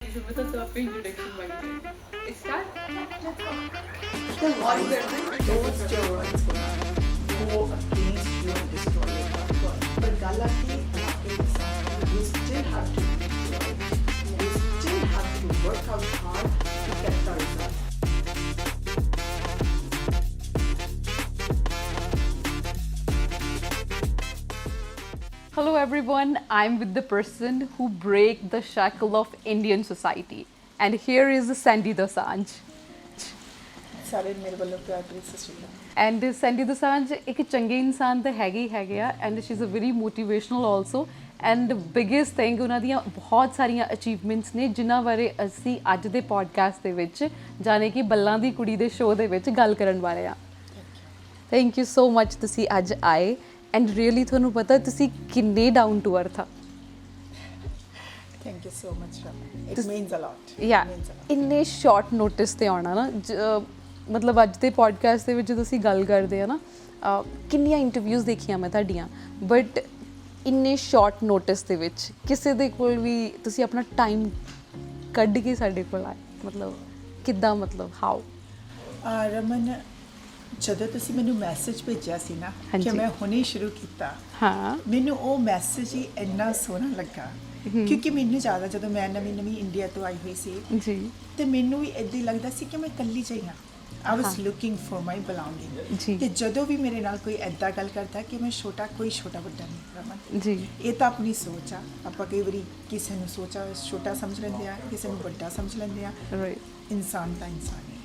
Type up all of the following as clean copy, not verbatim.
so मतलब तो आपका introduction मांगते start The one that those steroids go against you and destroy your heart. But Galati, you still have to do it. You still have to work out hard to get the result. Hello everyone, I'm with the person who break the shackle of Indian society and here is Sandy Dosanjh. ਸਾਰੇ ਮੇਰੇ ਵੱਲੋਂ ਪਿਆਰ ਭਰੀ ਸਤਿ ਸ਼੍ਰੀ ਅਕਾਲ And Sandy Dosanjh ਇੱਕ ਚੰਗੇ ਇਨਸਾਨ ਤਾਂ ਹੈਗੇ ਹੀ ਹੈਗੇ ਆ and she's a very motivational also and biggest thing ਉਹਨਾਂ ਦੀਆਂ ਬਹੁਤ ਸਾਰੀਆਂ ਅਚੀਵਮੈਂਟਸ ਨੇ ਜਿਨ੍ਹਾਂ ਬਾਰੇ ਅਸੀਂ ਅੱਜ ਦੇ ਪੋਡਕਾਸਟ ਦੇ ਵਿੱਚ ਜਾਣੇ ਕਿ ਬੱਲਾਂ ਦੀ ਕੁੜੀ ਦੇ ਸ਼ੋਅ ਦੇ ਵਿੱਚ ਗੱਲ ਕਰਨ ਵਾਲੇ ਆ ਥੈਂਕ ਯੂ ਸੋ ਮਚ ਤੁਸੀਂ ਅੱਜ ਆਏ ਐਂਡ ਰੀਅਲੀ ਤੁਹਾਨੂੰ ਪਤਾ ਤੁਸੀਂ ਕਿੰਨੇ ਡਾਊਨ ਟੂ ਅਰਥ ਆ thank you so much Raman it means a lot ਯਾ ਇੰਨੇ ਸ਼ਾਰਟ ਨੋਟਿਸ ਤੇ ਆਉਣਾ ਨਾ ਮਤਲਬ ਅੱਜ ਦੇ ਪੋਡਕਾਸਟ ਦੇ ਵਿੱਚ ਜਦੋਂ ਅਸੀਂ ਗੱਲ ਕਰਦੇ ਆ ਨਾ ਕਿੰਨੀਆਂ ਇੰਟਰਵਿਊਜ਼ ਦੇਖੀਆਂ ਮੈਂ ਤੁਹਾਡੀਆਂ ਬਟ ਇੰਨੇ ਸ਼ਾਰਟ ਨੋਟਿਸ ਦੇ ਵਿੱਚ ਕਿਸੇ ਦੇ ਕੋਲ ਵੀ ਤੁਸੀਂ ਆਪਣਾ ਟਾਈਮ ਕੱਢ ਕੇ ਸਾਡੇ ਕੋਲ ਆਏ ਮਤਲਬ ਕਿੱਦਾਂ ਮਤਲਬ ਹਾਊ ਰਮਨ ਜਦੋਂ ਤੁਸੀਂ ਮੈਨੂੰ ਮੈਸੇਜ ਭੇਜਿਆ ਸੀ ਨਾ ਕਿ ਮੈਂ ਹੁਣੇ ਸ਼ੁਰੂ ਕੀਤਾ ਹਾਂ ਮੈਨੂੰ ਉਹ ਮੈਸੇਜ ਹੀ ਇੰਨਾ ਸੋਹਣਾ ਲੱਗਾ ਕਿਉਂਕਿ ਮੈਨੂੰ ਜ਼ਿਆਦਾ ਜਦੋਂ ਮੈਂ ਨਵੀਂ ਇੰਡੀਆ ਤੋਂ ਆਈ ਹੋਈ ਸੀ ਜੀ ਤੇ ਮੈਨੂੰ ਵੀ ਇੱਦਾਂ ਹੀ ਲੱਗਦਾ ਸੀ ਕਿ ਮੈਂ ਇਕੱਲੀ ਜਿਹੀ ਹਾਂ I was looking for my belonging ਜੀ ਤੇ ਜਦੋਂ ਵੀ ਮੇਰੇ ਨਾਲ ਕੋਈ ਐਦਾਂ ਗੱਲ ਕਰਦਾ ਕਿ ਮੈਂ ਛੋਟਾ ਵੱਡਾ ਨਹੀਂ ਰਮਨ ਜੀ ਇਹ ਤਾਂ ਆਪਣੀ ਸੋਚ ਆ ਆਪਾਂ ਕਈ ਵਾਰੀ ਕਿਸੇ ਨੂੰ ਸੋਚਾ ਛੋਟਾ ਸਮਝ ਲੈਂਦੇ ਆ ਕਿਸੇ ਨੂੰ ਵੱਡਾ ਸਮਝ ਲੈਂਦੇ ਆ ਰਾਈਟ ਇਨਸਾਨ ਤਾਂ ਇਨਸਾਨ ਹੀ ਹੈ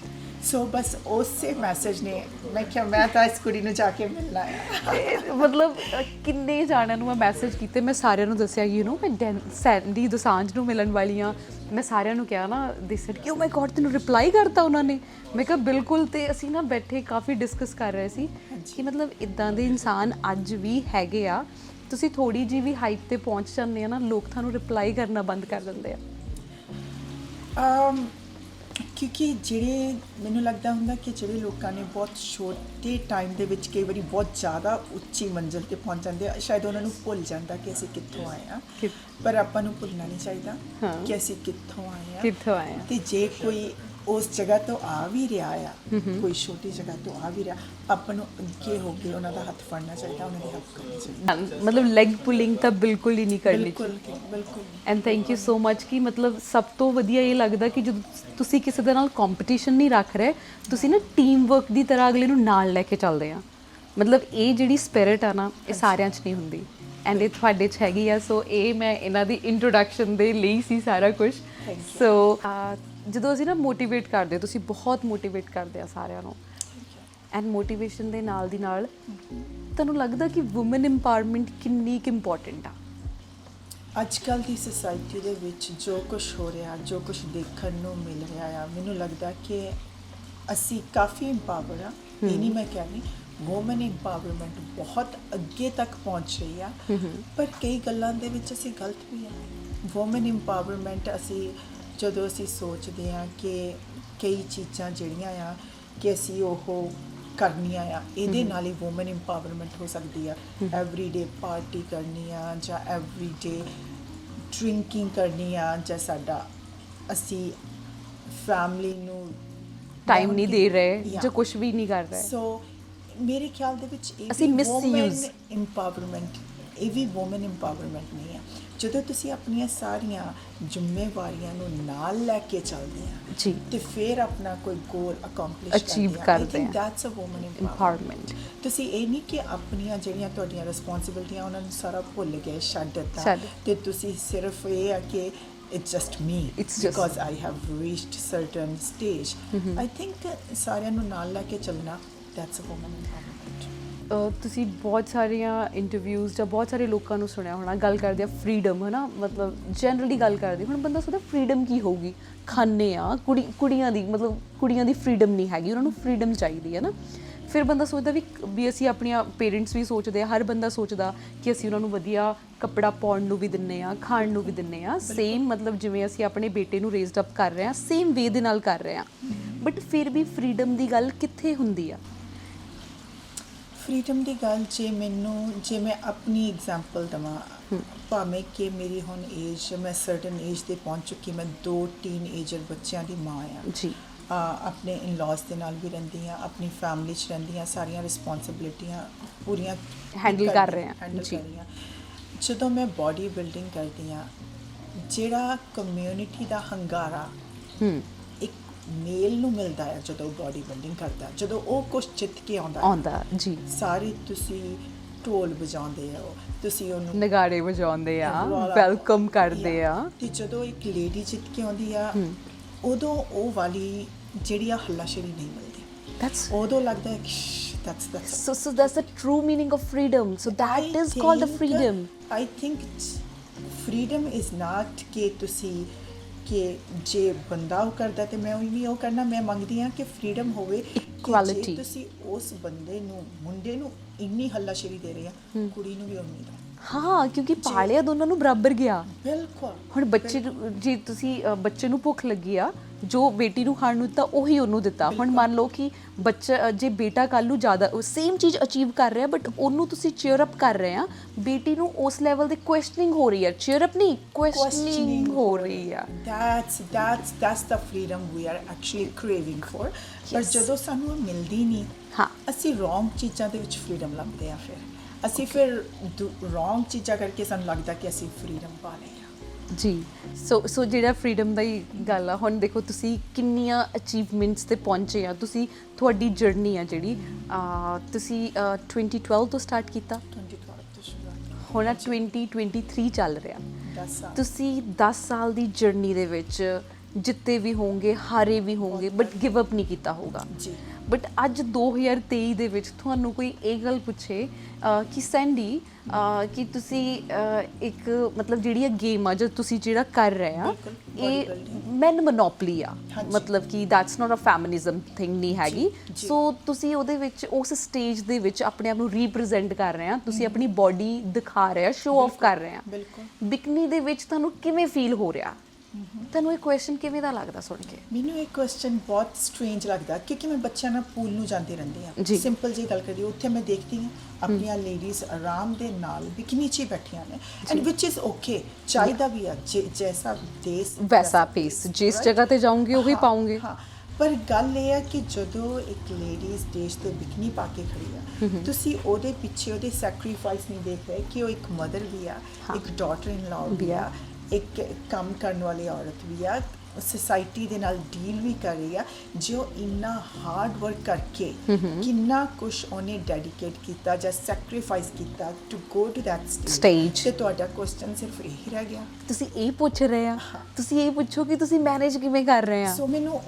ਸੋ ਬਸ ਉਸੇ ਮੈਸੇਜ ਨੇ ਮੈਂ ਕਿਹਾ ਮੈਂ ਤਾਂ ਇਸ ਕੁੜੀ ਨੂੰ ਜਾ ਕੇ ਮਿਲਣਾ ਹੈ ਮਤਲਬ ਕਿੰਨੇ ਜਾਣਿਆਂ ਨੂੰ ਮੈਂ ਮੈਸੇਜ ਕੀਤੇ ਮੈਂ ਸਾਰਿਆਂ ਨੂੰ ਦੱਸਿਆ ਯੂ نو ਮੈਂ ਸੈਂਡੀ ਦੋਸਾਂਝ ਨੂੰ ਮਿਲਣ ਵਾਲੀ ਹਾਂ ਮੈਂ ਸਾਰਿਆਂ ਨੂੰ ਕਿਹਾ ਨਾ ਦੇ ਸੈਡ ਕਿ ਓ ਮਾਈ ਗॉड ਤੈਨੂੰ ਰਿਪਲਾਈ ਕਰਤਾ ਉਹਨਾਂ ਨੇ ਮੈਂ ਕਿਹਾ ਬਿਲਕੁਲ ਤੇ ਅਸੀਂ ਨਾ ਬੈਠੇ ਕਾਫੀ ਡਿਸਕਸ ਕਰ ਰਹੇ ਸੀ ਕਿ ਮਤਲਬ ਇਦਾਂ ਦੇ ਇਨਸਾਨ ਅੱਜ ਵੀ ਹੈਗੇ ਆ ਤੁਸੀਂ ਥੋੜੀ ਜੀ ਵੀ ਹਾਈਟ ਤੇ ਪਹੁੰਚ ਜਾਂਦੇ ਆ ਨਾ ਲੋਕ ਤੁਹਾਨੂੰ ਰਿਪਲਾਈ ਕਰਨਾ ਬੰਦ ਕਰ ਦਿੰਦੇ ਆ ਕਿਉਂਕਿ ਜਿਹੜੇ ਮੈਨੂੰ ਲੱਗਦਾ ਹੁੰਦਾ ਕਿ ਜਿਹੜੇ ਲੋਕਾਂ ਨੇ ਬਹੁਤ ਛੋਟੇ ਟਾਈਮ ਦੇ ਵਿੱਚ ਕਈ ਵਾਰੀ ਬਹੁਤ ਜ਼ਿਆਦਾ ਉੱਚੀ ਮੰਜ਼ਿਲ ਤੇ ਪਹੁੰਚ ਜਾਂਦੇ ਆ ਸ਼ਾਇਦ ਉਹਨਾਂ ਨੂੰ ਭੁੱਲ ਜਾਂਦਾ ਕਿ ਅਸੀਂ ਕਿੱਥੋਂ ਆਏ ਆ ਪਰ ਆਪਾਂ ਨੂੰ ਭੁੱਲਣਾ ਨਹੀਂ ਚਾਹੀਦਾ ਕਿ ਅਸੀਂ ਕਿੱਥੋਂ ਆਏ ਆ ਤੇ ਜੇ ਕੋਈ ਉਸ ਜਗ੍ਹਾ ਤੋਂ ਆ ਵੀ ਰਿਹਾ ਆ ਕੋਈ ਛੋਟੀ ਜਗ੍ਹਾ ਤੋਂ ਆ ਵੀ ਰਿਹਾ ਆਪਾਂ ਨੂੰ ਅੱਗੇ ਹੋ ਕੇ ਉਹਨਾਂ ਦਾ ਹੱਥ ਫੜਨਾ ਚਾਹੀਦਾ ਉਹਨਾਂ ਦੀ ਹੈਲਪ ਕਰਨੀ ਚਾਹੀਦੀ ਮਤਲਬ ਲੈਗ ਪੁਲਿੰਗ ਤਾਂ ਬਿਲਕੁਲ ਹੀ ਨਹੀਂ ਕਰਨੀ ਬਿਲਕੁਲ and thank you so much ਕਿ ਮਤਲਬ ਸਭ ਤੋਂ ਵਧੀਆ ਇਹ ਲੱਗਦਾ ਕਿ ਜਦੋਂ ਤੁਸੀਂ ਕਿਸੇ ਦੇ ਨਾਲ ਕੰਪੀਟੀਸ਼ਨ ਨਹੀਂ ਰੱਖ ਰਹੇ ਤੁਸੀਂ ਨਾ ਟੀਮ ਵਰਕ ਦੀ ਤਰ੍ਹਾਂ ਅਗਲੇ ਨੂੰ ਨਾਲ ਲੈ ਕੇ ਚੱਲਦੇ ਆ ਮਤਲਬ ਇਹ ਜਿਹੜੀ ਸਪਿਰਿਟ ਆ ਨਾ ਇਹ ਸਾਰਿਆਂ 'ਚ ਨਹੀਂ ਹੁੰਦੀ ਐਂਡ ਇਹ ਤੁਹਾਡੇ 'ਚ ਹੈਗੀ ਆ ਸੋ ਇਹ ਮੈਂ ਇਹਨਾਂ ਦੀ ਇੰਟਰੋਡਕਸ਼ਨ ਦੇ ਲਈ ਸੀ ਸਾਰਾ ਕੁਝ ਸੋ ਜਦੋਂ ਅਸੀਂ ਨਾ ਮੋਟੀਵੇਟ ਕਰਦੇ ਤੁਸੀਂ ਬਹੁਤ ਮੋਟੀਵੇਟ ਕਰਦੇ ਆ ਸਾਰਿਆਂ ਨੂੰ ਐਂਡ ਮੋਟੀਵੇਸ਼ਨ ਦੇ ਨਾਲ ਦੀ ਨਾਲ ਤੁਹਾਨੂੰ ਲੱਗਦਾ ਕਿ ਵੂਮਨ ਇੰਪਾਵਰਮੈਂਟ ਕਿੰਨੀ ਕੁ ਇੰਪੋਰਟੈਂਟ ਆ ਅੱਜ ਕੱਲ੍ਹ ਦੀ ਸੋਸਾਇਟੀ ਦੇ ਵਿੱਚ ਜੋ ਕੁਝ ਹੋ ਰਿਹਾ ਜੋ ਕੁਝ ਦੇਖਣ ਨੂੰ ਮਿਲ ਰਿਹਾ ਆ ਮੈਨੂੰ ਲੱਗਦਾ ਕਿ ਅਸੀਂ ਕਾਫੀ ਇੰਪਾਵਰ ਆ ਇਹ ਨਹੀਂ ਮੈਂ ਕਹਿ ਰਹੀ ਵੂਮਨ ਇੰਪਾਵਰਮੈਂਟ ਬਹੁਤ ਅੱਗੇ ਤੱਕ ਪਹੁੰਚ ਰਹੀ ਆ ਪਰ ਕਈ ਗੱਲਾਂ ਦੇ ਵਿੱਚ ਅਸੀਂ ਗਲਤ ਵੀ ਆ ਵੂਮਨ ਇੰਪਾਵਰਮੈਂਟ ਅਸੀਂ ਜਦੋਂ ਅਸੀਂ ਸੋਚਦੇ ਹਾਂ ਕਿ ਕਈ ਚੀਜ਼ਾਂ ਜਿਹੜੀਆਂ ਆ ਕਿ ਅਸੀਂ ਉਹ ਕਰਨੀਆਂ ਆ ਇਹਦੇ ਨਾਲ ਹੀ ਵੂਮਨ ਇੰਪਾਵਰਮੈਂਟ ਹੋ ਸਕਦੀ ਆ ਐਵਰੀਡੇ ਪਾਰਟੀ ਕਰਨੀ ਆ ਜਾਂ ਐਵਰੀਡੇ ਡਰਿੰਕਿੰਗ ਕਰਨੀ ਆ ਜਾਂ ਸਾਡਾ ਅਸੀਂ ਫੈਮਿਲੀ ਨੂੰ ਟਾਈਮ ਨਹੀਂ ਦੇ ਰਹੇ ਜਾਂ ਕੁਝ ਵੀ ਨਹੀਂ ਕਰ ਰਹੇ ਸੋ ਮੇਰੇ ਖਿਆਲ ਦੇ ਵਿੱਚ ਇਹ ਅਸੀਂ ਮਿਸਯੂਜ਼ ਇੰਪਾਵਰਮੈਂਟ ਇਹ ਵੀ ਵੂਮਨ ਇੰਪਾਵਰਮੈਂਟ ਨਹੀਂ ਆ ਜਦੋਂ ਤੁਸੀਂ ਆਪਣੀਆਂ ਸਾਰੀਆਂ ਜ਼ਿੰਮੇਵਾਰੀਆਂ ਨੂੰ ਨਾਲ ਲੈ ਕੇ ਚੱਲਦੇ ਆ ਜੀ ਤੇ ਫਿਰ ਆਪਣਾ ਕੋਈ ਗੋਲ ਅਕੰਪਲਿਸ਼ ਅਚੀਵ ਕਰਦੇ ਆ ਦੈਟਸ ਅ ਵੂਮਨ ਇੰਪਾਵਰਮੈਂਟ ਤੁਸੀਂ ਇਹ ਨਹੀਂ ਕਿ ਆਪਣੀਆਂ ਜਿਹੜੀਆਂ ਤੁਹਾਡੀਆਂ ਰਿਸਪੌਂਸਿਬਿਲਟੀਆਂ ਉਹਨਾਂ ਨੂੰ ਸਾਰਾ ਭੁੱਲ ਗਏ ਛੱਡ ਦਿੱਤਾ ਤੇ ਤੁਸੀਂ ਸਿਰਫ ਇਹ ਆ ਕਿ it's just me because I have reached certain stage I think ਸਾਰਿਆਂ ਨੂੰ ਨਾਲ ਲੈ ਕੇ ਚੱਲਣਾ that's a woman empowerment ਤੁਸੀਂ ਬਹੁਤ ਸਾਰੀਆਂ ਇੰਟਰਵਿਊਜ਼ ਜਾਂ ਬਹੁਤ ਸਾਰੇ ਲੋਕਾਂ ਨੂੰ ਸੁਣਿਆ ਹੋਣਾ ਗੱਲ ਕਰਦੇ ਆ ਫਰੀडम ਹੈ ਨਾ ਮਤਲਬ ਜਨਰਲੀ ਗੱਲ ਕਰਦੇ ਹੁਣ ਬੰਦਾ ਸੋਚਦਾ ਫਰੀडम ਕੀ ਹੋਊਗੀ ਖਾਨੇ ਆ ਕੁੜੀਆਂ ਦੀ ਮਤਲਬ ਕੁੜੀਆਂ ਦੀ ਫਰੀडम ਨਹੀਂ ਹੈਗੀ ਉਹਨਾਂ ਨੂੰ ਫਰੀडम ਚਾਹੀਦੀ ਹੈ ਨਾ ਫਿਰ ਬੰਦਾ ਸੋਚਦਾ ਵੀ ਅਸੀਂ ਆਪਣੀਆਂ ਪੇਰੈਂਟਸ ਵੀ ਸੋਚਦੇ ਆ ਹਰ ਬੰਦਾ ਸੋਚਦਾ ਕਿ ਅਸੀਂ ਉਹਨਾਂ ਨੂੰ ਵਧੀਆ ਕੱਪੜਾ ਪਾਉਣ ਨੂੰ ਵੀ ਦਿੰਦੇ ਆ ਖਾਣ ਨੂੰ ਵੀ ਦਿੰਦੇ ਆ ਸੇਮ ਮਤਲਬ ਜਿਵੇਂ ਅਸੀਂ ਆਪਣੇ ਬੇਟੇ ਨੂੰ ਰੇਜ਼ਡ ਅਪ ਕਰ ਰਹੇ ਆ ਸੇਮ ਵੇ ਦੇ ਨਾਲ ਕਰ ਰਹੇ ਆ ਬਟ ਫਿਰ ਵੀ ਫਰੀडम ਦੀ ਗੱਲ ਕਿੱਥੇ ਹੁੰਦੀ ਆ ਫਰੀडम ਦੀ ਗੱਲ ਜੇ ਮੈਂ ਆਪਣੀ ਐਗਜ਼ਾਮਪਲ ਦਵਾਂ, ਭਾਵੇਂ ਕਿ ਮੇਰੀ ਹੁਣ ਏਜ, ਮੈਂ ਸਰਟਨ ਏਜ ਤੇ ਪਹੁੰਚ ਚੁੱਕੀ, ਮੈਂ 2 ਟੀਨਏਜਰ ਬੱਚਿਆਂ ਦੀ ਮਾਂ ਆ ਜੀ। ਆਪਣੇ ਇਨ-ਲॉज ਦੇ ਨਾਲ ਵੀ ਰਹਿੰਦੀ ਹਾਂ, ਆਪਣੀ ਫੈਮਿਲੀ 'ਚ ਰਹਿੰਦੀ ਹਾਂ, ਸਾਰੀਆਂ ਰਿਸਪੌਂਸਿਬਿਲਿਟੀਆਂ ਪੂਰੀਆਂ ਹੈਂਡਲ ਕਰ ਰਹੇ ਹਾਂ ਹੈਂਡਲ ਜੀ। ਕਰ ਰਹੀ ਹਾਂ। ਜਦੋਂ ਮੈਂ ਬਾਡੀ ਬਿਲਡਿੰਗ ਕਰਦੀ ਹਾਂ, ਜਿਹੜਾ ਕਮਿਊਨਿਟੀ ਦਾ ਹੰਗਾਰਾ ਇੱਕ ਮੇਲ ਨੂੰ ਮਿਲਦਾ ਹੈ ਜਦੋਂ ਬਾਡੀ ਬਿਲਡਿੰਗ ਕਰਦਾ, ਜਦੋਂ ਉਹ ਕੁਛ ਜਿੱਤ ਕੇ ਆਉਂਦਾ ਜੀ। ਸਾਰੇ ਤੁਸੀਂ ਢੋਲ ਵਜਾਉਂਦੇ ਹੋ, ਤੁਸੀਂ ਉਹਨੂੰ ਨਗਾੜੇ ਵਜਾਉਂਦੇ ਆ, ਵਾਲਾ- ਵੈਲਕਮ ਕਰਦੇ ਆ। ਤੇ ਜਦੋਂ ਇੱਕ ਲੇਡੀ ਜਿੱਤ ਕੇ ਆਉਂਦੀ ਆ, ਉਦੋਂ ਉਹ ਵਾਲੀ ਜਿਹੜੀ ਆ ਹੱਲਾਸ਼ੇਰੀ ਨਹੀਂ ਮਿਲਦੀ। That's ਉਦੋਂ ਲੱਗਦਾ ਹੈ ਕਿ that's so that's the true meaning of freedom. So that is called the freedom. I think freedom is not ਕਿ ਤੁਸੀਂ ਕਿ ਜੇ ਬੰਦਾ ਉਹ ਕਰਦਾ ਤੇ ਮੈਂ ਵੀ ਉਹ ਕਰਨਾ। ਮੈਂ ਮੰਗਦੀ ਹਾਂ ਕਿ ਫਰੀडम ਹੋਵੇ ਕਿ Equality. ਜੇ ਤੁਸੀਂ ਉਸ ਬੰਦੇ ਨੂੰ, ਮੁੰਡੇ ਨੂੰ ਇੰਨੀ ਹੱਲਾਸ਼ੇਰੀ ਦੇ ਰਹੇ ਆ, ਕੁੜੀ ਨੂੰ ਵੀ ਉਨੀ ਦਿਓ। ਹਾਂ, ਕਿਉਂਕਿ ਪਾਲਿਆ ਦੋਨਾਂ ਨੂੰ ਬਰਾਬਰ ਗਿਆ। ਬਿਲਕੁਲ। ਹੁਣ ਬੱਚੇ ਜੇ ਤੁਸੀਂ ਬੱਚੇ ਨੂੰ ਭੁੱਖ ਲੱਗੀ ਆ, ਜੋ ਬੇਟੀ ਨੂੰ ਖਾਣ ਨੂੰ ਦਿੱਤਾ ਉਹੀ ਉਹਨੂੰ ਦਿੱਤਾ। ਹੁਣ ਮੰਨ ਲਓ ਕਿ ਬੱਚਾ, ਜੇ ਬੇਟਾ ਕੱਲ੍ਹ ਨੂੰ ਜ਼ਿਆਦਾ ਸੇਮ ਚੀਜ਼ ਅਚੀਵ ਕਰ ਰਿਹਾ, ਬਟ ਉਹਨੂੰ ਤੁਸੀਂ ਚੇਅਰ ਅਪ ਕਰ ਰਹੇ ਆ, ਬੇਟੀ ਨੂੰ ਉਸ ਲੈਵਲ ਤੇ ਕੁਐਸਚਨਿੰਗ ਹੋ ਰਹੀ ਹੈ, ਚੇਅਰ ਅਪ ਨਹੀਂ, ਕੁਐਸਚਨਿੰਗ ਹੋ ਰਹੀ ਆ। that's the freedom we are actually craving for. ਪਰ ਜਦੋਂ ਸਾਨੂੰ ਉਹ ਮਿਲਦੀ ਨਹੀਂ, ਹਾਂ, ਅਸੀਂ ਰੋਂਗ ਚੀਜ਼ਾਂ ਦੇ ਵਿੱਚ ਫਰੀडम ਲੱਭਦੇ ਆ। ਅਸੀਂ ਫਿਰ ਰੋਂਗ ਚੀਜ਼ਾਂ ਕਰਕੇ ਸਾਨੂੰ ਲੱਗਦਾ ਕਿ ਅਸੀਂ ਫਰੀडम ਪਾ ਲਈ ਆ। ਜੀ। ਸੋ ਜਿਹੜਾ ਫਰੀडम ਦਾ ਹੀ ਗੱਲ ਆ, ਹੁਣ ਦੇਖੋ ਤੁਸੀਂ ਕਿੰਨੀਆਂ ਅਚੀਵਮੈਂਟਸ ਤੇ ਪਹੁੰਚੇ ਆ। ਤੁਸੀਂ, ਤੁਹਾਡੀ ਜਰਨੀ ਆ ਜਿਹੜੀ, ਤੁਸੀਂ 2012 ਤੋਂ ਸਟਾਰਟ ਕੀਤਾ, 2012 ਤੋਂ ਸ਼ੁਰੂਆਤ, ਹੁਣ 2023 ਚੱਲ ਰਿਹਾ। 10 ਸਾਲ। ਤੁਸੀਂ 10 ਸਾਲ ਦੀ ਜਰਨੀ ਦੇ ਵਿੱਚ ਜਿੱਤੇ ਵੀ ਹੋਵੋਗੇ, ਹਾਰੇ ਵੀ ਹੋਵੋਗੇ, ਬਟ ਗਿਵ ਅਪ ਨਹੀਂ ਕੀਤਾ ਹੋਊਗਾ ਜੀ। ਬਟ ਅੱਜ 2023 ਦੇ ਵਿੱਚ ਤੁਹਾਨੂੰ ਕੋਈ ਇਹ ਗੱਲ ਪੁੱਛੇ ਕਿ ਸੈਂਡੀ, ਕਿ ਤੁਸੀਂ ਇੱਕ ਮਤਲਬ ਜਿਹੜੀ ਇਹ ਗੇਮ ਆ ਜੋ ਤੁਸੀਂ ਜਿਹੜਾ ਕਰ ਰਹੇ ਆ, ਬਿਲਕੁਲ, ਇਹ bodybuilding। ਮੈਨ ਮੋਨੋਪਲੀ ਆ, ਹਾਂਜੀ। ਮਤਲਬ ਕਿ that's not a feminism thing ਨਹੀਂ ਹੈਗੀ। ਜੀ। ਸੋ ਤੁਸੀਂ ਉਹਦੇ ਵਿੱਚ, ਉਸ ਸਟੇਜ ਦੇ ਵਿੱਚ ਆਪਣੇ ਆਪ ਨੂੰ ਰੀਪ੍ਰੈਜ਼ੈਂਟ ਕਰ ਰਹੇ ਆ, ਤੁਸੀਂ ਆਪਣੀ ਬਾਡੀ ਦਿਖਾ ਰਹੇ ਆ, ਸ਼ੋ ਆਫ ਕਰ ਰਹੇ ਆ। ਬਿਲਕੁਲ। ਬਿਕਨੀ ਦੇ ਵਿੱਚ ਤੁਹਾਨੂੰ ਕਿਵੇਂ ਫੀਲ ਹੋ ਰਿਹਾ? ਤੁਹਾਨੂੰ ਇਹ ਕੁਐਸਚਨ ਕਿਵੇਂ ਦਾ ਲੱਗਦਾ ਸੁਣ ਕੇ? ਮੈਨੂੰ ਇਹ ਕੁਐਸਚਨ ਬਹੁਤ ਸਟ੍ਰੇਂਜ ਲੱਗਦਾ, ਕਿਉਂਕਿ ਮੈਂ ਬੱਚਿਆਂ ਨਾਲ ਪੂਲ ਨੂੰ ਜਾਂਦੀ ਰਹਿੰਦੀ ਹਾਂ। ਜੀ। ਸਿੰਪਲ ਜੀ ਗੱਲ ਕਰੀਏ, ਉੱਥੇ ਮੈਂ ਦੇਖਦੀ ਹਾਂ ਆਪਣੀਆਂ ਲੇਡੀਜ਼ ਆਰਾਮ ਦੇ ਨਾਲ ਬਿਕਨੀ 'ਚ ਹੀ ਬੈਠੀਆਂ ਨੇ, ਐਂਡ ਵਿਚ ਇਜ਼ ਓਕੇ, ਚਾਹੀਦਾ ਵੀ ਆ, ਜੈਸਾ ਦੇਸ਼ ਵੈਸਾ ਪੀਸ, ਜਿਸ ਜਗ੍ਹਾ ਤੇ ਜਾਓਗੇ ਉਹੀ ਪਾਉਂਗੇ। ਹਾਂ, ਪਰ ਗੱਲ ਇਹ ਆ ਕਿ ਜਦੋਂ ਇੱਕ ਲੇਡੀਜ਼ ਦੇਸ਼ ਤੇ ਬਿਕਨੀ ਪਾ ਕੇ ਖੜੀ ਆ, ਤੁਸੀਂ ਉਹਦੇ ਪਿੱਛੇ ਉਹਦੇ ਸੈਕਰੀਫਾਈਸ ਨਹੀਂ ਦੇਖ ਰਹੇ ਕਿ ਉਹ ਇੱਕ ਮਦਰ ਵੀ ਆ, ਇੱਕ ਡਾਟਰ ਇਨ ਲਾਅ ਵੀ ਆ, ਇੱਕ ਕੰਮ ਕਰਨ ਵਾਲੀ ਔਰਤ ਵੀ ਆ, ਸੋਸਾਇਟੀ ਦੇ ਨਾਲ ਡੀਲ ਵੀ ਕਰ ਰਹੀ ਆ, ਜੋ ਇੰਨਾ ਹਾਰਡ ਵਰਕ ਕਰਕੇ ਕਿੰਨਾ ਕੁਛ ਉਹਨੇ ਡੈਡੀਕੇਟ ਕੀਤਾ ਜਾਂ ਸੈਕਰੀਫਾਈਸ ਕੀਤਾ to go to that Stage। ਤੇ ਤੁਹਾਡਾ ਕੁਐਸਚਨ ਸਿਰਫ ਇਹੀ ਰਹਿ ਗਿਆ। ਤੁਸੀਂ ਇਹ ਪੁੱਛ ਰਹੇ ਆ, ਤੁਸੀਂ ਇਹ ਪੁੱਛੋ ਕਿ ਤੁਸੀਂ ਮੈਨੇਜ ਕਿਵੇਂ ਕਰ ਰਹੇ ਆ। ਸੋ ਮੈਨੂੰ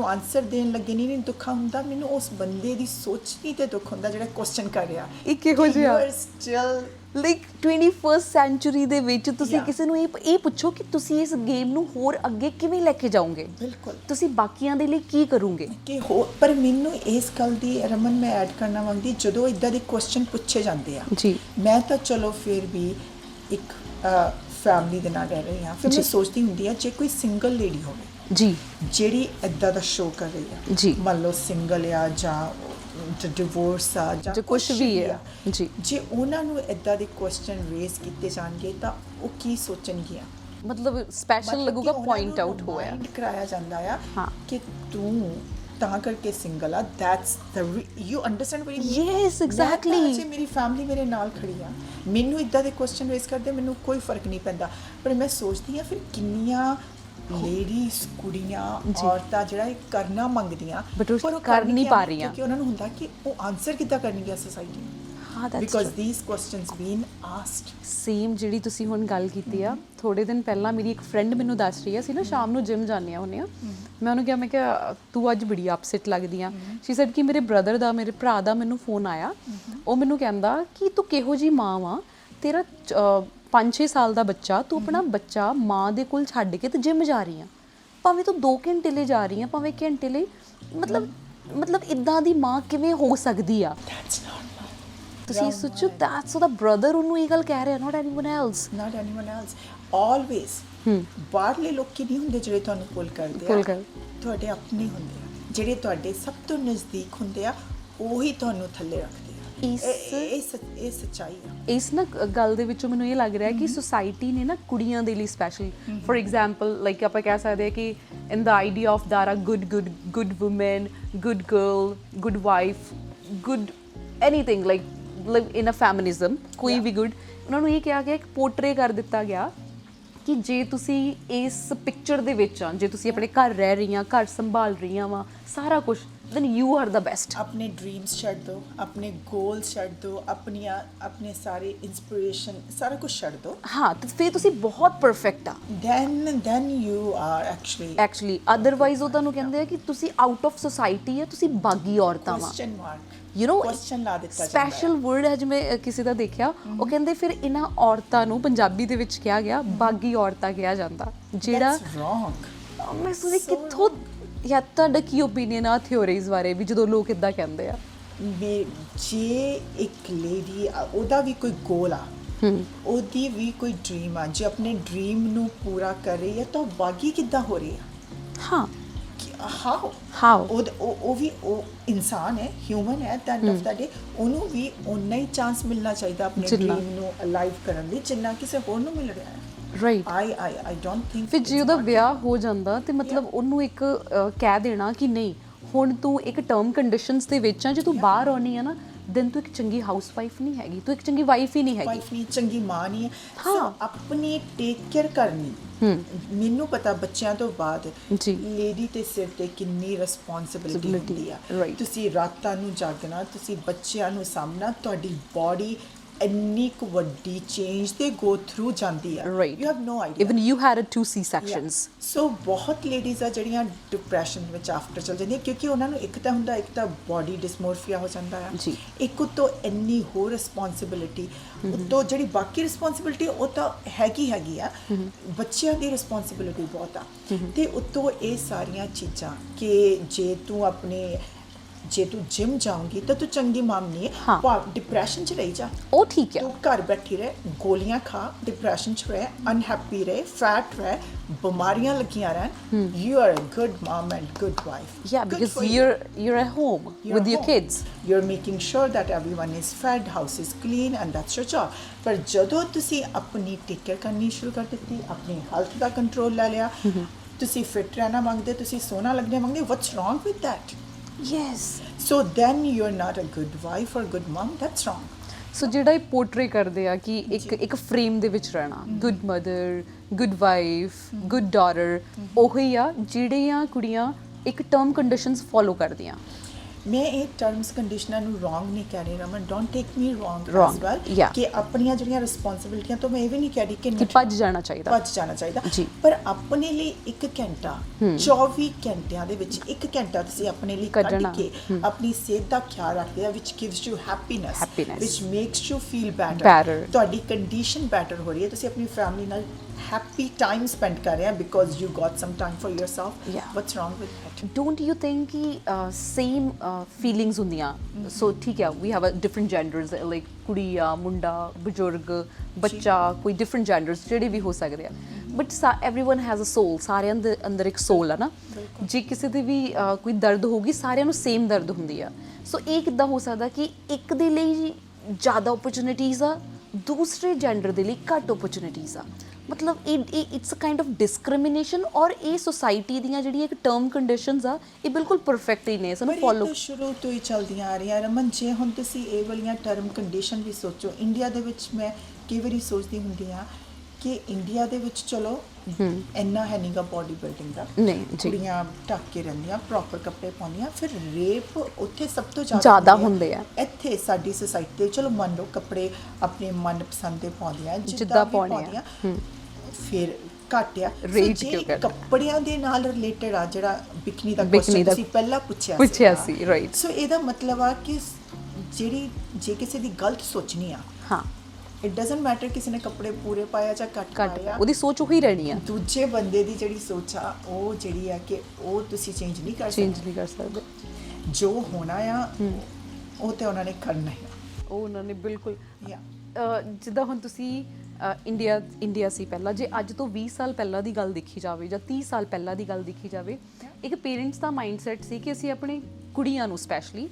ਆਨਸਰ ਦੇਣ ਲੱਗੇ ਨਹੀਂ ਦੁੱਖ ਹੁੰਦਾ, ਮੈਨੂੰ ਉਸ ਬੰਦੇ ਦੀ ਸੋਚਣੀ ਤੇ ਦੁੱਖ ਹੁੰਦਾ ਜਿਹੜਾ ਕੁਐਸਚਨ ਕਰ ਰਿਹਾ। ਇਹ ਕਿਹੋ ਜਿਹਾ? You are still like 21st century ਦੇ ਵਿੱਚ ਤੁਸੀਂ Yeah. ਕਿਸੇ ਨੂੰ ਇਹ ਪੁੱਛੋ ਕਿ ਤੁਸੀਂ ਇਸ ਗੇਮ ਨੂੰ ਹੋਰ ਅੱਗੇ ਕਿਵੇਂ ਲੈ ਕੇ ਜਾਓਗੇ, ਬਿਲਕੁਲ ਤੁਸੀਂ ਬਾਕੀਆਂ ਦੇ ਲਈ ਕੀ ਕਰੋਗੇ। ਕਿ ਪਰ ਮੈਨੂੰ ਇਸ ਗੱਲ ਦੀ, ਰਮਨ, ਮੈਂ ਐਡ ਕਰਨਾ ਮੰਗਦੀ, ਜਦੋਂ ਇਦਾਂ ਦੇ ਕੁਐਸਚਨ ਪੁੱਛੇ ਜਾਂਦੇ ਆ, ਜੀ। ਮੈਂ ਤਾਂ ਚਲੋ ਫਿਰ ਵੀ ਇੱਕ ਫੈਮਿਲੀ ਦੇ ਨਾਲ ਰਹਿ ਰਹੀ ਹਾਂ, ਫਿਰ ਮੈਂ ਸੋਚਦੀ ਹੁੰਦੀ ਆ ਜੇ ਕੋਈ ਸਿੰਗਲ ਲੇਡੀ ਹੋਵੇ ਜੀ। ਜਿਹੜੀ ਇਦਾਂ ਦਾ ਸ਼ੋਅ ਕਰ ਰਹੀ ਆ, ਜੀ। ਮੰਨ ਲਓ ਸਿੰਗਲ ਆ ਜਾਂ ਡਿਵੋਰਸ ਆ ਜਾਂ ਜੋ ਕੁਛ ਵੀ ਹੈ, ਜੀ। ਜੇ ਉਹਨਾਂ ਨੂੰ ਇਦਾਂ ਦੇ ਕੁਐਸਚਨ ਰੇਜ਼ ਕੀਤੇ ਜਾਣਗੇ ਤਾਂ ਉਹ ਕੀ ਸੋਚਣਗੀਆਂ? ਮਤਲਬ ਸਪੈਸ਼ਲ ਲੱਗੂਗਾ, ਪੁਆਇੰਟ ਆਊਟ ਹੋਇਆ remind ਕਰਾਇਆ ਜਾਂਦਾ ਆ ਹਾਂ। ਕਿ ਤੂੰ ਤਾਂ ਕਰਕੇ ਸਿੰਗਲ ਆ, that's the you understand very yes, exactly. ਜੇ ਮੇਰੀ ਫੈਮਿਲੀ ਮੇਰੇ ਨਾਲ ਖੜੀ ਆ, ਮੈਨੂੰ ਇਦਾਂ ਦੇ ਕੁਐਸਚਨ ਰੇਜ਼ ਕਰਦੇ, ਮੈਨੂੰ ਕੋਈ ਫਰਕ ਨਹੀਂ ਪੈਂਦਾ, ਪਰ ਮੈਂ ਸੋਚਦੀ ਆ ਫਿਰ ਕਿੰਨੀਆਂ ਲੇਡੀਜ਼, ਕੁੜੀਆਂ, ਔਰਤਾਂ ਜਿਹੜਾ ਇਹ ਕਰਨਾ ਮੰਗਦੀਆਂ But ਉਹ ਪਰ ਉਹ ਕਰ ਨਹੀਂ ਪਾ ਰਹੀਆਂ, ਕਿਉਂਕਿ ਉਹਨਾਂ ਨੂੰ ਹੁੰਦਾ ਕਿ ਉਹ ਆਨਸਰ ਕਿੱਦਾਂ ਕਰਨਗੀਆਂ ਸੋਸਾਇਟੀ ਨੂੰ, ਹਾਂ, that's because these questions been asked. Same ਜਿਹੜੀ ਤੁਸੀਂ ਹੁਣ ਗੱਲ ਕੀਤੀ ਆ, ਥੋੜੇ ਦਿਨ ਪਹਿਲਾਂ ਮੇਰੀ ਇੱਕ ਫਰੈਂਡ ਮੈਨੂੰ ਦੱਸ ਰਹੀ ਆ, ਅਸੀਂ ਨਾ ਸ਼ਾਮ ਨੂੰ ਜਿਮ ਜਾਂਦੇ ਹੁੰਦੇ ਆ, ਮੈਂ ਉਹਨੂੰ ਕਿਹਾ, ਮੈਂ ਕਿਹਾ ਤੂੰ ਅੱਜ ਬੜੀ ਅਪਸੈਟ ਲੱਗਦੀ ਆ। ਸ਼ੀ ਸੈਡ ਕਿ ਮੇਰੇ ਬ੍ਰਦਰ ਦਾ, ਮੇਰੇ ਭਰਾ ਦਾ ਮੈਨੂੰ ਫੋਨ ਆਇਆ, ਉਹ ਮੈਨੂੰ ਕਹਿੰਦਾ ਕਿ ਤੂੰ ਕਿਹੋ ਜੀ ਮਾਂ ਵਾ, ਤੇਰਾ 5-6 ਸਾਲ ਦਾ ਬੱਚਾ, ਤੂੰ ਆਪਣਾ ਬੱਚਾ ਮਾਂ ਦੇ ਕੋਲ ਛੱਡ ਕੇ ਤੇ ਜਿਮ ਜਾ ਰਹੀ ਆ, ਭਾਵੇਂ ਤੂੰ 2 ਘੰਟੇ ਲਈ ਜਾ ਰਹੀ ਆ, ਭਾਵੇਂ ਘੰਟੇ ਲਈ, ਮਤਲਬ ਇਦਾਂ ਦੀ ਮਾਂ ਕਿਵੇਂ ਹੋ ਸਕਦੀ ਆ? ਦੈਟਸ ਨਾਟ ਤੁਸੀਂ ਸੋਚੋ, ਦੈਟਸ ਉਹਦਾ ਬ੍ਰਦਰ ਉਹਨੂੰ ਇਹ ਗੱਲ ਕਹਿ ਰਿਹਾ, not anyone else. not anyone else, always ਬਾਹਰਲੇ ਲੋਕੀ ਨਹੀਂ ਹੁੰਦੇ ਜਿਹੜੇ ਤੁਹਾਨੂੰ ਪੁੱਲ ਕਰਦੇ ਆ, ਤੁਹਾਡੇ ਆਪਣੇ ਹੁੰਦੇ ਆ, ਜਿਹੜੇ ਤੁਹਾਡੇ ਸਭ ਤੋਂ ਨਜ਼ਦੀਕ ਹੁੰਦੇ ਆ, ਉਹੀ ਤੁਹਾਨੂੰ ਥੱਲੇ ਰੱਖਦੇ ਆ। ਇਹ ਸੱਚਾਈ ਆ। ਇਸ ਨਾ ਗੱਲ ਦੇ ਵਿੱਚੋਂ ਮੈਨੂੰ ਇਹ ਲੱਗ ਰਿਹਾ ਕਿ ਸੋਸਾਇਟੀ ਨੇ ਨਾ ਕੁੜੀਆਂ ਦੇ ਲਈ ਸਪੈਸ਼ਲ ਫॉर ਐਗਜ਼ਾਮਪਲ ਲਾਈਕ ਆਪਾਂ ਕਹਿ ਸਕਦੇ ਹਾਂ ਕਿ ਇਨ ਦਾ ਆਈਡੀਆ ਆਫ ਦਾਰਾ good woman, good girl, good wife, good anything like in a feminism ਕੋਈ ਵੀ ਗੁੱਡ, ਉਹਨਾਂ ਨੂੰ ਇਹ ਕਿਹਾ ਗਿਆ, ਇੱਕ ਪੋਰਟਰੇ ਕਰ ਦਿੱਤਾ ਗਿਆ ਕਿ ਜੇ ਤੁਸੀਂ ਇਸ ਪਿਕਚਰ ਦੇ ਵਿੱਚ ਆ, ਜੇ ਤੁਸੀਂ ਆਪਣੇ ਘਰ ਰਹਿ ਰਹੀਆਂ, ਘਰ ਸੰਭਾਲ ਰਹੀਆਂ ਵਾ ਸਾਰਾ ਕੁਝ, then you are the best। ਆਪਣੇ ਡ੍ਰੀਮਸ ਛੱਡ ਦਿਓ, ਆਪਣੇ ਗੋਲਸ ਛੱਡ ਦਿਓ, ਆਪਣੇ ਸਾਰੇ ਇਨਸਪੀਰੇਸ਼ਨ ਸਾਰਾ ਕੁਝ ਛੱਡ ਦਿਓ। ਹਾਂ, ਤੇ ਫਿਰ ਤੁਸੀਂ ਬਹੁਤ ਪਰਫੈਕਟ ਆ। then you are actually otherwise ਉਹ ਤੁਹਾਨੂੰ ਕਹਿੰਦੇ ਆ ਕਿ ਤੁਸੀਂ ਆਊਟ ਆਫ ਸੋਸਾਇਟੀ ਆ, ਤੁਸੀਂ ਬਾਗੀ ਔਰਤਾਂ ਵਾ। question mark you know question ਲਾ ਦਿੱਤਾ ਜਾਂਦਾ ਹੈ। ਸਪੈਸ਼ਲ ਵਰਡ ਹੈ ਜਿਵੇਂ ਕਿਸੇ ਦਾ ਦੇਖਿਆ, ਉਹ ਕਹਿੰਦੇ ਫਿਰ ਇਹਨਾਂ ਔਰਤਾਂ ਨੂੰ ਪੰਜਾਬੀ ਦੇ ਵਿੱਚ ਕਿਹਾ ਗਿਆ ਬਾਗੀ ਔਰਤਾਂ ਕਿਹਾ ਜਾਂਦਾ, ਜਿਹੜਾ That's wrong। ਮੈਂ ਸੋਚੀ ਕਿੱਥੋਂ, ਜਾਂ ਤੁਹਾਡਾ ਕੀ ਓਪੀਨੀਅਨ ਆ ਥਿਓਰੀਜ਼ ਬਾਰੇ ਵੀ ਜਦੋਂ ਲੋਕ ਇਦਾਂ ਕਹਿੰਦੇ ਆ? ਜੇ ਇੱਕ ਲੇਡੀ ਉਹਦਾ ਵੀ ਕੋਈ ਗੋਲ ਆ, ਉਹਦੀ ਵੀ ਕੋਈ ਡ੍ਰੀਮ ਆ, ਜੇ ਆਪਣੇ ਡ੍ਰੀਮ ਨੂੰ ਪੂਰਾ ਕਰ ਰਹੀ ਹੈ ਤਾਂ ਉਹ ਬਾਗੀ ਕਿੱਦਾਂ ਹੋ ਰਹੀ ਆ? ਹਾਂ, ਹਾਓ ਉਹ ਵੀ ਉਹ ਇਨਸਾਨ ਹੈ, ਹਿਊਮਨ ਹੈ, ਤਾਂ ਐਂਡ ਆਫ ਦਾ ਡੇ ਉਹਨੂੰ ਵੀ ਉਨਾ ਹੀ ਚਾਂਸ ਮਿਲਣਾ ਚਾਹੀਦਾ ਆਪਣੇ ਡ੍ਰੀਮ ਨੂੰ ਅਲਾਈਵ ਕਰਨ ਲਈ ਜਿੰਨਾ ਕਿਸੇ ਹੋਰ ਨੂੰ ਮਿਲ ਰਿਹਾ ਹੈ। ਰਾਈਟ। ਆਈ ਡੋਂਟ ਥਿੰਕ ਫਿਰ ਜੇ ਉਹਦਾ ਵਿਆਹ ਹੋ ਜਾਂਦਾ ਤੇ ਮਤਲਬ ਉਹਨੂੰ ਇੱਕ ਕਹਿ ਦੇਣਾ ਕਿ ਨਹੀਂ ਹੁਣ ਤੂੰ ਇੱਕ ਟਰਮ ਕੰਡੀਸ਼ਨਸ ਦੇ ਵਿੱਚ ਆ, ਜੇ ਤੂੰ ਬਾਹਰ ਆਉਣੀ ਆ ਨਾ ਦਿਨ ਤੂੰ ਇੱਕ ਚੰਗੀ ਹਾਊਸ ਵਾਈਫ ਨਹੀਂ ਹੈਗੀ, ਤੂੰ ਇੱਕ ਚੰਗੀ ਵਾਈਫ ਹੀ ਨਹੀਂ ਹੈਗੀ, ਵਾਈਫ ਨਹੀਂ, ਚੰਗੀ ਮਾਂ ਨਹੀਂ ਹੈ। ਸੋ ਆਪਣੀ ਟੇਕ ਕੇਅਰ ਕਰਨੀ। ਮੈਨੂੰ ਪਤਾ ਬੱਚਿਆਂ ਤੋਂ ਬਾਅਦ ਲੇਡੀ ਤੇ ਸਿਰ ਤੇ ਕਿੰਨੀ ਰਿਸਪੌਂਸਿਬਿਲਿਟੀ ਹੁੰਦੀ ਆ। ਤੁਸੀਂ ਰਾਤਾਂ ਨੂੰ ਜਾਗਣਾ, ਤੁਸੀਂ ਬੱਚਿਆਂ ਨੂੰ ਸਾਂਭਣਾ, ਤੁਹਾਡੀ ਬਾਡੀ ਇੰਨੀ ਕੁ ਵੱਡੀ ਚੇਂਜ ਤੇ ਗੋ ਥਰੂ ਜਾਂਦੀ ਆ। You have no idea. Even you had 2 C-sections। So ਬਹੁਤ ਲੇਡੀਜ਼ ਆ ਜਿਹੜੀਆਂ ਡਿਪਰੈਸ਼ਨ ਵਿੱਚ ਆਫਟਰ ਚਲ ਜਾਂਦੀਆਂ, ਕਿਉਂਕਿ ਉਹਨਾਂ ਨੂੰ ਇੱਕ ਤਾਂ ਹੁੰਦਾ, ਇੱਕ ਤਾਂ ਬਾਡੀ ਡਿਸਮੋਰਫੀਆ ਹੋ ਜਾਂਦਾ ਆ, ਇੱਕ ਉੱਤੋਂ ਇੰਨੀ ਹੋਰ ਰਿਸਪੌਂਸਿਬਿਲਿਟੀ, ਉੱਤੋਂ ਜਿਹੜੀ ਬਾਕੀ ਰਿਸਪੌਂਸਿਬਿਲਿਟੀ ਉਹ ਤਾਂ ਹੈਗੀ ਆ, ਬੱਚਿਆਂ ਦੀ ਰਿਸਪੌਂਸਿਬਿਲਿਟੀ ਬਹੁਤ ਆ, ਤੇ ਉੱਤੋਂ ਇਹ ਸਾਰੀਆਂ ਚੀਜ਼ਾਂ ਕਿ ਜੇ ਤੂੰ ਜਿਮ ਜਾਊਂਗੀ ਤਾਂ ਤੂੰ ਚੰਗੀ ਮਾਮ ਨਹੀਂ ਹੈ, ਡਿਪਰੈਸ਼ਨ 'ਚ ਰਹੀ ਜਾ, ਉਹ ਠੀਕ ਹੈ। ਤੂੰ ਘਰ ਬੈਠੀ ਰਹਿ, ਗੋਲੀਆਂ ਖਾ, ਡਿਪਰੈਸ਼ਨ 'ਚ ਰਹਿ, ਅਨਹੈਪੀ ਰਹਿ, ਫੈਟ ਰਹਿ, ਬਿਮਾਰੀਆਂ ਲੱਗੀਆਂ ਰਹਿਣ, you are a good mum and good wife. Yeah, because you're at home with your kids. You're making sure that everyone is fed, house is clean, and that's your job. ਪਰ ਜਦੋਂ ਤੁਸੀਂ ਆਪਣੀ take care ਕਰਨੀ ਸ਼ੁਰੂ ਕਰ ਦਿੱਤੀ, ਆਪਣੀ health ਦਾ control ਲੈ ਲਿਆ, ਤੁਸੀਂ ਫਿਟ ਰਹਿਣਾ ਮੰਗਦੇ, ਤੁਸੀਂ ਸੋਹਣਾ ਲੱਗਣਾ ਮੰਗਦੇ, what's wrong with that? Yes. So then you're not a good wife or good mom. That's wrong. So ਜਿਹੜਾ ਇਹ ਪੋਰਟਰੇ ਕਰਦੇ ਆ ਕਿ ਇੱਕ ਫਰੇਮ ਦੇ ਵਿੱਚ ਰਹਿਣਾ, good mother, good wife, good daughter, ਉਹੀ ਆ ਜਿਹੜੀਆਂ ਕੁੜੀਆਂ ਇੱਕ ਟਰਮ ਕੰਡੀਸ਼ਨਸ ਫੋਲੋ ਕਰਦੀਆਂ। ਮੈਂ ਇਹ ਟਰਮਸ ਕੰਡੀਸ਼ਨਾਂ ਨੂੰ ਰੋਂਗ ਨਹੀਂ ਕਹਿ ਰਹੀ Raman, don't take me wrong as well, ਕਿ ਆਪਣੀਆਂ ਜਿਹੜੀਆਂ ਰਿਸਪੌਂਸਿਬਿਲਿਟੀਆਂ ਤੋਂ ਮੈਂ ਇਹ ਵੀ ਨਹੀਂ ਕਹਿ ਰਹੀ ਕਿ ਭੱਜ ਜਾਣਾ ਚਾਹੀਦਾ, ਪਰ ਆਪਣੇ ਲਈ 1 ਘੰਟਾ 24 ਘੰਟਿਆਂ ਦੇ ਵਿੱਚ 1 ਘੰਟਾ ਤੁਸੀਂ ਆਪਣੇ ਲਈ ਕੱਢ ਕੇ ਆਪਣੀ ਸਿਹਤ ਦਾ ਖਿਆਲ ਰੱਖਦੇ ਆ, which gives you happiness, which makes you feel better, ਤੁਹਾਡੀ ਕੰਡੀਸ਼ਨ ਬੈਟਰ ਹੋ ਰਹੀ ਹੈ, ਤੁਸੀਂ ਆਪਣੀ ਫੈਮਿਲੀ ਨਾਲ happy time spent ਕਰ ਰਹੇ ਆ because you got some time for yourself. What's wrong with that? Don't you think ਕਿ same feelings ਹੁੰਦੀਆਂ? So ਠੀਕ ਹੈ, we have a different genders like ਕੁੜੀ ਆ, ਮੁੰਡਾ, ਬਜ਼ੁਰਗ, ਬੱਚਾ, ਕੋਈ different genders ਜਿਹੜੇ ਵੀ ਹੋ ਸਕਦੇ ਆ, but everyone has a soul, ਸਾਰਿਆਂ ਦੇ ਅੰਦਰ ਇੱਕ soul ਆ ਨਾ, ਜੇ ਕਿਸੇ ਦੇ ਵੀ ਕੋਈ ਦਰਦ ਹੋਊਗੀ ਸਾਰਿਆਂ ਨੂੰ same ਦਰਦ ਹੁੰਦੀ ਆ। ਸੋ ਇਹ ਕਿੱਦਾਂ ਹੋ ਸਕਦਾ ਕਿ ਇੱਕ ਦੇ ਲਈ ਜ਼ਿਆਦਾ ਓਪਰਚੁਨਿਟੀਜ਼ ਆ, ਦੂਸਰੇ ਜੈਂਡਰ ਦੇ ਲਈ ਘੱਟ ਓਪਰਚੁਨਿਟੀਜ਼ ਆ? ਮਤਲਬ it's a kind of discrimination, ਔਰ ਇਹ ਸੋਸਾਇਟੀ ਦੀਆਂ ਜਿਹੜੀਆਂ ਇੱਕ ਟਰਮ ਕੰਡੀਸ਼ਨਸ ਆ ਇਹ ਬਿਲਕੁਲ ਪਰਫੈਕਟ ਹੀ ਨੇ, ਸਾਨੂੰ ਫੋਲੋ ਸ਼ੁਰੂ ਤੋਂ ਹੀ ਚੱਲਦੀਆਂ ਆ ਰਹੀਆਂ ਰਮਨ। ਜੇ ਹੁਣ ਤੁਸੀਂ ਇਹ ਵਾਲੀਆਂ ਟਰਮ ਕੰਡੀਸ਼ਨ ਵੀ ਸੋਚੋ, ਇੰਡੀਆ ਦੇ ਵਿੱਚ ਮੈਂ ਕਈ ਵਾਰੀ ਸੋਚਦੀ ਹੁੰਦੀ ਆ ਕਿ ਇੰਡੀਆ ਦੇ ਵਿੱਚ ਚਲੋ ਇੰਨਾ ਹੈ ਨਹੀਂਗਾ ਬੋਡੀ ਬਿਲਡਿੰਗ ਦਾ, ਕੁੜੀਆਂ ਢੱਕ ਕੇ ਰਹਿੰਦੀਆਂ, ਪ੍ਰੋਪਰ ਕੱਪੜੇ ਪਾਉਂਦੀਆਂ, ਫਿਰ ਰੇਪ ਉੱਥੇ ਸਭ ਤੋਂ ਜ਼ਿਆਦਾ ਹੁੰਦੇ ਆ। ਇੱਥੇ ਸਾਡੀ ਸੋਸਾਇਟੀ ਦੇ ਚਲੋ ਮੰਨ ਲਓ ਕੱਪੜੇ ਆਪਣੇ ਮਨਪਸੰਦ ਦੇ ਪਾਉਂਦੀਆਂ, ਜਿੱਦਾਂ ਪਾਉਂਦੀਆਂ, ਫਿਰ ਘੱਟ ਆ। ਜੇ ਕੱਪੜਿਆਂ ਦੇ ਨਾਲ ਰਿਲੇਟਡ ਆ ਜਿਹੜਾ ਬਿਕਨੀ ਦਾ ਕੁਐਸਚਨ ਤੁਸੀਂ ਪਹਿਲਾਂ ਪੁੱਛਿਆ ਸੀ, ਰਾਈਟ, ਸੋ ਇਹਦਾ ਮਤਲਬ ਆ ਕਿ ਜੇ ਕਿਸੇ ਦੀ ਗਲਤ ਸੋਚਣੀ ਆ, ਇਟ ਡਸਨਟ ਮੈਟਰ ਕਿਸੇ ਨੇ ਕੱਪੜੇ ਪੂਰੇ ਪਾਇਆ ਜਾਂ ਘੱਟ ਪਾਇਆ, ਉਹਦੀ ਸੋਚ ਉਹੀ ਰਹਿਣੀ ਆ। ਦੂਜੇ ਬੰਦੇ ਦੀ ਜਿਹੜੀ ਸੋਚ ਆ ਉਹ ਜਿਹੜੀ ਆ ਕਿ ਉਹ ਤੁਸੀਂ ਚੇਂਜ ਨਹੀਂ ਕਰ ਸਕਦੇ। ਜੋ ਹੋਣਾ ਆ ਉਹ ਤੇ ਉਹਨਾਂ ਨੇ ਕਰਨਾ ਹੈ, ਉਹ ਉਹਨਾਂ ਨੇ ਬਿਲਕੁਲ। ਜਿੱਦਾਂ ਹੁਣ ਤੁਸੀਂ ਇੰਡੀਆ ਸੀ ਪਹਿਲਾਂ, ਜੇ ਅੱਜ ਤੋਂ 20 ਸਾਲ ਪਹਿਲਾਂ ਦੀ ਗੱਲ ਦੇਖੀ ਜਾਵੇ ਜਾਂ 30 ਸਾਲ ਪਹਿਲਾਂ ਦੀ ਗੱਲ ਦੇਖੀ ਜਾਵੇ, ਇੱਕ ਪੇਰੈਂਟਸ ਦਾ ਮਾਈਂਡਸੈਟ ਸੀ ਕਿ ਅਸੀਂ ਆਪਣੇ ਕੁੜੀਆਂ ਨੂੰ ਸਪੈਸ਼ਲੀ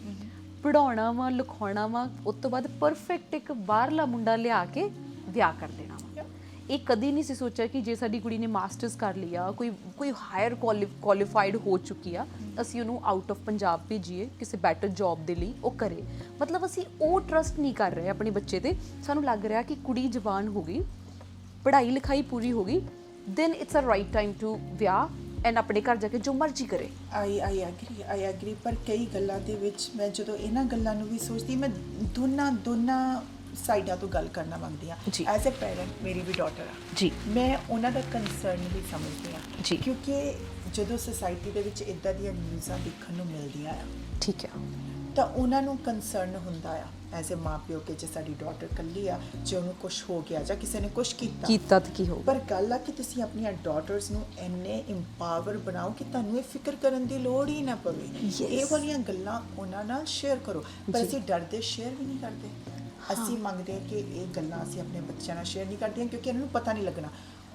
ਪੜ੍ਹਾਉਣਾ ਵਾ ਲਿਖਾਉਣਾ ਵਾ, ਉਸ ਤੋਂ ਬਾਅਦ ਪਰਫੈਕਟ ਇੱਕ ਬਾਹਰਲਾ ਮੁੰਡਾ ਲਿਆ ਕੇ ਵਿਆਹ ਕਰ ਦੇਣਾ ਵਾ। ਇਹ ਕਦੀ ਨਹੀਂ ਸੀ ਸੋਚਿਆ ਕਿ ਜੇ ਸਾਡੀ ਕੁੜੀ ਨੇ ਮਾਸਟਰਸ ਕਰ ਲਿਆ, ਕੋਈ ਹਾਇਰ ਕੁਆਲੀਫਾਈਡ ਹੋ ਚੁੱਕੀ ਆ, ਅਸੀਂ ਉਹਨੂੰ ਆਊਟ ਆਫ ਪੰਜਾਬ ਭੇਜੀਏ ਕਿਸੇ ਬੈਟਰ ਜੌਬ ਦੇ ਲਈ, ਉਹ ਕਰੇ। ਮਤਲਬ ਅਸੀਂ ਉਹ ਟਰਸਟ ਨਹੀਂ ਕਰ ਰਹੇ ਆਪਣੇ ਬੱਚੇ 'ਤੇ। ਸਾਨੂੰ ਲੱਗ ਰਿਹਾ ਕਿ ਕੁੜੀ ਜਵਾਨ ਹੋ ਗਈ, ਪੜ੍ਹਾਈ ਲਿਖਾਈ ਪੂਰੀ ਹੋ ਗਈ, then it's a right time to ਵਿਆਹ ਐਂਡ ਆਪਣੇ ਘਰ ਜਾ ਕੇ ਜੋ ਮਰਜ਼ੀ ਕਰੇ। I agree. ਪਰ ਕਈ ਗੱਲਾਂ ਦੇ ਵਿੱਚ ਮੈਂ ਜਦੋਂ ਇਹਨਾਂ ਗੱਲਾਂ ਨੂੰ ਵੀ ਸੋਚਦੀ, ਮੈਂ ਦੋਨਾਂ ਸਾਈਡਾਂ ਤੋਂ ਗੱਲ ਕਰਨਾ ਮੰਗਦੀ ਹਾਂ। ਜੀ। ਐਜ਼ ਅ ਪੈਰੈਂਟ ਮੇਰੀ ਵੀ ਡਾਟਰ ਆ ਜੀ। ਮੈਂ ਉਹਨਾਂ ਦਾ ਕੰਸਰਨ ਵੀ ਸਮਝਦੀ ਜੀ। ਹਾਂ, ਕਿਉਂਕਿ ਜਦੋਂ ਸੁਸਾਇਟੀ ਦੇ ਵਿੱਚ ਇਦਾਂ ਦੀਆਂ ਨਿਊਜ਼ਾਂ ਦੇਖਣ ਨੂੰ ਮਿਲਦੀਆਂ ਆ, ਠੀਕ ਹੈ, ਤਾਂ ਉਹਨਾਂ ਨੂੰ ਕੰਸਰਨ ਹੁੰਦਾ ਆ ਐਜ਼ ਅ ਮਾਂ ਪਿਓ ਕਿ ਜੇ ਸਾਡੀ ਡਾਟਰ ਇਕੱਲੀ ਆ, ਜੇ ਉਹਨੂੰ ਕੁਝ ਹੋ ਗਿਆ ਜਾਂ ਕਿਸੇ ਨੇ ਕੁਝ ਕੀਤਾ ਤਾਂ ਕੀ ਹੋਊ। ਪਰ ਗੱਲ ਆ ਕਿ ਤੁਸੀਂ ਆਪਣੀਆਂ ਡਾਟਰਸ ਨੂੰ ਇੰਨੇ ਇੰਪਾਵਰ ਬਣਾਓ ਕਿ ਤੁਹਾਨੂੰ ਇਹ ਫਿਕਰ ਕਰਨ ਦੀ ਲੋੜ ਹੀ ਨਾ ਪਵੇ। ਇਹ ਵਾਲੀਆਂ ਗੱਲਾਂ ਉਹਨਾਂ ਨਾਲ ਸ਼ੇਅਰ ਕਰੋ। ਪਰ ਅਸੀਂ ਡਰਦੇ ਸ਼ੇਅਰ ਵੀ ਨਹੀਂ ਕਰਦੇ। ਅਸੀਂ ਮੰਗਦੇ ਹਾਂ ਕਿ ਇਹ ਗੱਲਾਂ ਅਸੀਂ ਆਪਣੇ ਬੱਚਿਆਂ ਨਾਲ ਸ਼ੇਅਰ ਨਹੀਂ ਕਰਦੇ ਕਿਉਂਕਿ ਇਹਨਾਂ ਨੂੰ ਪਤਾ ਨਹੀਂ ਲੱਗਣਾ।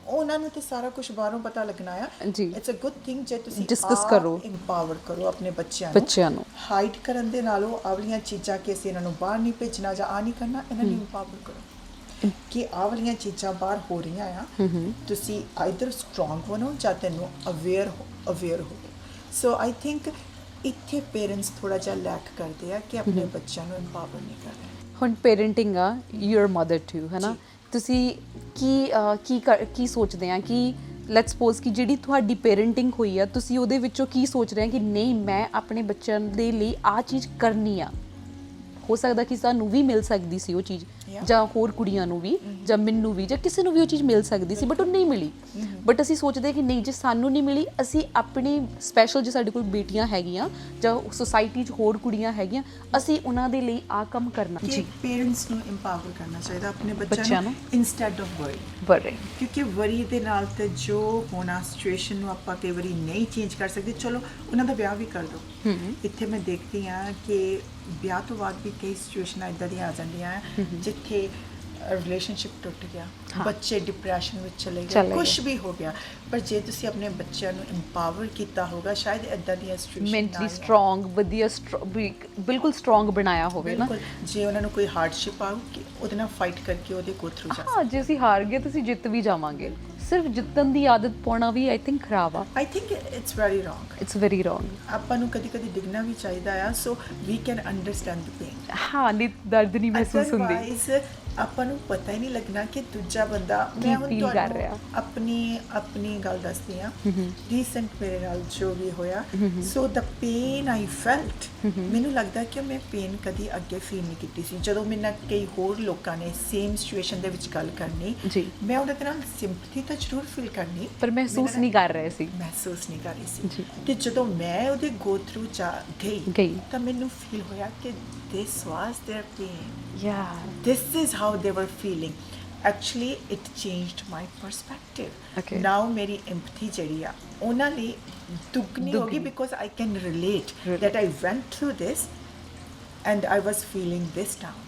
ਉਹਨਾਂ ਨੂੰ ਤੇ ਸਾਰਾ ਕੁਝ ਬਾਹਰੋਂ ਪਤਾ ਲੱਗਣਾ ਆ। ਇਟਸ ਅ ਗੁੱਡ ਥਿੰਗ ਜੇ ਤੁਸੀਂ ਡਿਸਕਸ ਕਰੋ, ਇੰਪਾਵਰ ਕਰੋ ਆਪਣੇ ਬੱਚਿਆਂ ਨੂੰ। ਹਾਈਡ ਕਰਨ ਦੇ ਨਾਲੋਂ ਆਵਲੀਆਂ ਚੀਜ਼ਾਂ ਕਿ ਅਸੀਂ ਇਹਨਾਂ ਨੂੰ ਬਾਹਰ ਨਹੀਂ ਭੇਜਣਾ ਜਾਂ ਆ ਨਹੀਂ ਕਰਨਾ, ਇਹਨਾਂ ਨੂੰ ਇੰਪਾਵਰ ਕਰੋ ਕਿ ਆਹ ਵਾਲੀਆਂ ਚੀਜ਼ਾਂ ਬਾਹਰ ਹੋ ਰਹੀਆਂ ਆ। ਤੁਸੀਂ ਆਈਦਰ ਸਟਰੋਂਗ ਬਣੋ ਜਾਂ ਤੈਨੂੰ ਅਵੇਅਰ ਹੋ। ਸੋ ਆਈ ਥਿੰਕ ਇੱਥੇ ਪੇਰੈਂਟਸ ਥੋੜਾ ਜਿਹਾ ਲੈਕ ਕਰਦੇ ਆ ਕਿ ਆਪਣੇ ਬੱਚਿਆਂ ਨੂੰ ਇੰਪਾਵਰ ਨਹੀਂ ਕਰ ਰਹੇ। ਹੁਣ ਪੇਰੈਂਟਿੰਗ ਆ, ਯੂਰ ਮਦਰ ਟੂ, ਹੈ ਨਾ, ਤੁਸੀਂ ਕੀ ਸੋਚਦੇ ਆ ਕਿ ਲੈਟਸ ਸਪੋਜ਼ ਕਿ ਜਿਹੜੀ ਤੁਹਾਡੀ ਪੇਰੈਂਟਿੰਗ ਹੋਈ ਆ, ਤੁਸੀਂ ਉਹਦੇ ਵਿੱਚੋਂ ਕੀ ਸੋਚ ਰਹੇ ਆ ਕਿ ਨਹੀਂ ਮੈਂ ਆਪਣੇ ਬੱਚਿਆਂ ਦੇ ਲਈ ਆਹ ਚੀਜ਼ ਕਰਨੀ ਆ। ਹੋ ਸਕਦਾ ਕਿ ਸਾਨੂੰ ਵੀ ਮਿਲ ਸਕਦੀ ਸੀ ਉਹ ਚੀਜ਼, ਜਾਂ ਹੋਰ ਕੁੜੀਆਂ ਨੂੰ ਵੀ, ਜਾਂ ਮੈਨੂੰ ਵੀ, ਜਾਂ ਕਿਸੇ ਨੂੰ ਵੀ ਉਹ ਚੀਜ਼ ਮਿਲ ਸਕਦੀ ਸੀ, ਬਟ ਉਹ ਨਹੀਂ ਮਿਲੀ। ਬਟ ਅਸੀਂ ਸੋਚਦੇ ਕਿ ਨਹੀਂ, ਜੇ ਸਾਨੂੰ ਨਹੀਂ ਮਿਲੀ, ਅਸੀਂ ਆਪਣੀ ਸਪੈਸ਼ਲ ਜੇ ਸਾਡੇ ਕੋਲ ਬੇਟੀਆਂ ਹੈਗੀਆਂ ਜਾਂ ਸੁਸਾਇਟੀ 'ਚ ਹੋਰ ਕੁੜੀਆਂ ਹੈਗੀਆਂ, ਅਸੀਂ ਉਹਨਾਂ ਦੇ ਲਈ ਆਹ ਕੰਮ ਕਰਨਾ। ਜੀ, ਪੇਰੈਂਟਸ ਨੂੰ ਇੰਪਾਵਰ ਕਰਨਾ ਚਾਹੀਦਾ ਆਪਣੇ ਬੱਚਿਆਂ ਨੂੰ ਇੰਸਟੈਡ ਆਫ ਵਰੀ। ਕਿਉਂਕਿ ਵਰੀ ਦੇ ਨਾਲ ਤੇ ਜੋ ਹੋਣਾ ਸਿਚੁਏਸ਼ਨ ਨੂੰ ਆਪਾਂ ਕਈ ਵਾਰੀ ਨਹੀਂ ਚੇਂਜ ਕਰ ਸਕਦੇ। ਚਲੋ ਉਹਨਾਂ ਦਾ ਵਿਆਹ ਵੀ ਕਰ ਦਿਓ। ਇੱਥੇ ਮੈਂ ਦੇਖਦੀ ਹਾਂ ਕਿ ਵਿਆਹ ਤੋਂ ਬਾਅਦ ਵੀ ਕਈ ਸਿਚੁਏਸ਼ਨਾਂ ਇੱਦਾਂ ਦੀਆਂ ਆ ਜਾਂਦੀਆਂ ਜਿੱਥੇ ਰਿਲੇਸ਼ਨਸ਼ਿਪ ਟੁੱਟ ਗਿਆ, ਬੱਚੇ ਡਿਪਰੈਸ਼ਨ ਵਿੱਚ ਚਲੇ ਗਏ, ਕੁਝ ਵੀ ਹੋ ਗਿਆ। ਪਰ ਜੇ ਤੁਸੀਂ ਆਪਣੇ ਬੱਚਿਆਂ ਨੂੰ ਇੰਪਾਵਰ ਕੀਤਾ ਹੋਗਾ, ਸ਼ਾਇਦ ਇੱਦਾਂ ਦੀਆਂ ਸਿਚੁਏਸ਼ਨ ਮੈਂਟਲੀ ਸਟਰੋਂਗ, ਵਧੀਆ ਬਿਲਕੁਲ ਸਟਰੋਂਗ ਬਣਾਇਆ ਹੋਵੇ ਨਾ। ਜੇ ਉਹਨਾਂ ਨੂੰ ਕੋਈ ਹਾਰਡਸ਼ਿਪ ਆਉ ਕਿ ਉਹਦੇ ਨਾਲ ਫਾਈਟ ਕਰਕੇ ਉਹਦੇ ਗੋ ਥਰੂ ਜਾ। ਹਾਂ, ਜੇ ਅਸੀਂ ਹਾਰ ਗਏ ਤਾਂ ਅਸੀਂ ਜਿੱਤ ਵੀ ਜਾਵਾਂਗੇ। ਸਿਰਫ ਜਿੱਤਣ ਦੀ ਆਦਤ ਪਾਉਣਾ ਵੀ ਆਈ ਥਿੰਕ ਖਰਾਬ ਆ। I think it's very wrong. ਆਪਾਂ ਨੂੰ ਕਦੀ ਡਿੱਗਣਾ ਵੀ ਚਾਹੀਦਾ ਆ, so we can understand the pain. ਹਾਂ, ਨਹੀਂ ਦਰਦ ਨਹੀਂ ਮਹਿਸੂਸ ਹੁੰਦੀ। ਅਦਰਵਾਈਜ਼ ਆਪਾਂ ਨੂੰ ਪਤਾ ਹੀ ਨਹੀਂ ਲੱਗਣਾ ਕਿ ਦੂਜਾ ਬੰਦਾ, ਮੈਂ ਹੁਣ ਤੁਹਾਨੂੰ ਆਪਣੀ ਗੱਲ ਦੱਸਦੀ ਹਾਂ। ਰੀਸੈਂਟ ਮੇਰੇ ਨਾਲ ਜੋ ਵੀ ਹੋਇਆ, ਸੋ ਦ ਪੇਨ ਆਈ ਫੈਲਟ, ਮੈਨੂੰ ਲੱਗਦਾ ਕਿ ਮੈਂ ਪੇਨ ਕਦੀ ਅੱਗੇ ਫੀਲ ਨਹੀਂ ਕੀਤੀ ਸੀ। ਜਦੋਂ ਮੇਰੇ ਨਾਲ ਕਈ ਹੋਰ ਲੋਕਾਂ ਨੇ ਸੇਮ ਸਿਚੁਏਸ਼ਨ ਦੇ ਵਿੱਚ ਗੱਲ ਕਰਨੀ, ਮੈਂ ਉਹਨਾਂ ਦੇ ਨਾਲ ਸਿੰਪਥੀ ਤਾਂ ਜ਼ਰੂਰ ਫੀਲ ਕਰਨੀ, ਪਰ ਮਹਿਸੂਸ ਨਹੀਂ ਕਰ ਰਹੀ ਸੀ। ਤੇ ਜਦੋਂ ਮੈਂ ਉਹਦੇ ਗੋ ਥਰੂ ਗਈ ਤਾਂ ਮੈਨੂੰ ਫੀਲ ਹੋਇਆ ਕਿ this was their pain. This is how they were feeling. Actually, it changed my perspective. Now ਮੇਰੀ empathy ਜਿਹੜੀ ਆ ਉਹਨਾਂ ਲਈ ਦੁੱਗਣੀ ਹੋ ਗਈ, because I can relate that I went through this and I was feeling this down.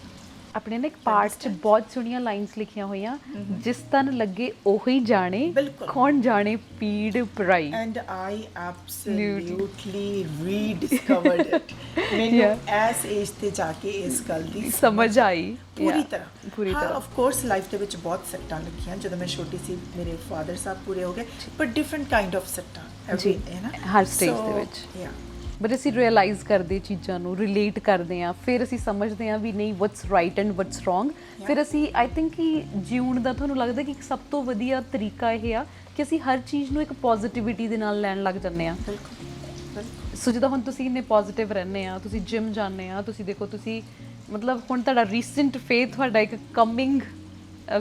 ਆਪਣੇ ਨਾ ਇੱਕ ਪਾਰਟ 'ਚ ਬਹੁਤ ਸੋਹਣੀਆਂ ਲਾਈਨਸ ਲਿਖੀਆਂ ਹੋਈਆਂ, ਜਿਸ ਤਨ ਲੱਗੇ ਉਹੀ ਜਾਣੇ, ਕੌਣ ਜਾਣੇ ਪੀੜ ਪਰਾਈ। And I absolutely rediscovered it. ਮੈਨੂੰ ਇਸ ਏਜ ਤੇ ਜਾ ਕੇ ਇਸ ਗੱਲ ਦੀ ਸਮਝ ਆਈ ਪੂਰੀ ਤਰ੍ਹਾਂ। ਹਾਂ, ਆਫ ਕੋਰਸ ਲਾਈਫ ਦੇ ਵਿੱਚ ਬਹੁਤ ਸੱਟਾਂ ਲੱਗੀਆਂ। ਜਦੋਂ ਮੈਂ ਛੋਟੀ ਸੀ ਮੇਰੇ ਫਾਦਰ ਸਾਹਿਬ ਪੂਰੇ ਹੋ ਗਏ, ਪਰ ਡਿਫਰੈਂਟ ਕਾਈਂਡ ਆਫ ਸੱਟਾਂ ਹਰ ਸਟੇਜ ਦੇ ਵਿੱਚ। ਬਟ ਅਸੀਂ ਰਿਅਲਾਈਜ਼ ਕਰਦੇ ਚੀਜ਼ਾਂ ਨੂੰ, ਰਿਲੇਟ ਕਰਦੇ ਹਾਂ, ਫਿਰ ਅਸੀਂ ਸਮਝਦੇ ਹਾਂ ਵੀ ਨਹੀਂ what's right and what's wrong. ਫਿਰ ਅਸੀਂ ਆਈ ਥਿੰਕ ਕਿ ਜਿਉਣ ਦਾ ਤੁਹਾਨੂੰ ਲੱਗਦਾ ਕਿ ਸਭ ਤੋਂ ਵਧੀਆ ਤਰੀਕਾ ਇਹ ਆ ਕਿ ਅਸੀਂ ਹਰ ਚੀਜ਼ ਨੂੰ ਇੱਕ ਪੋਜ਼ਿਟਿਵਿਟੀ ਦੇ ਨਾਲ ਲੈਣ ਲੱਗ ਜਾਂਦੇ ਹਾਂ। ਸੋ ਜਿੱਦਾਂ ਹੁਣ ਤੁਸੀਂ ਇੰਨੇ ਪੋਜ਼ਿਟਿਵ ਰਹਿੰਦੇ ਆ, ਤੁਸੀਂ ਜਿਮ ਜਾਂਦੇ ਆ, ਤੁਸੀਂ ਦੇਖੋ, ਤੁਸੀਂ ਮਤਲਬ ਹੁਣ ਤੁਹਾਡਾ ਰੀਸੈਂਟ ਫੇਥ, ਤੁਹਾਡਾ ਇੱਕ ਕਮਿੰਗ,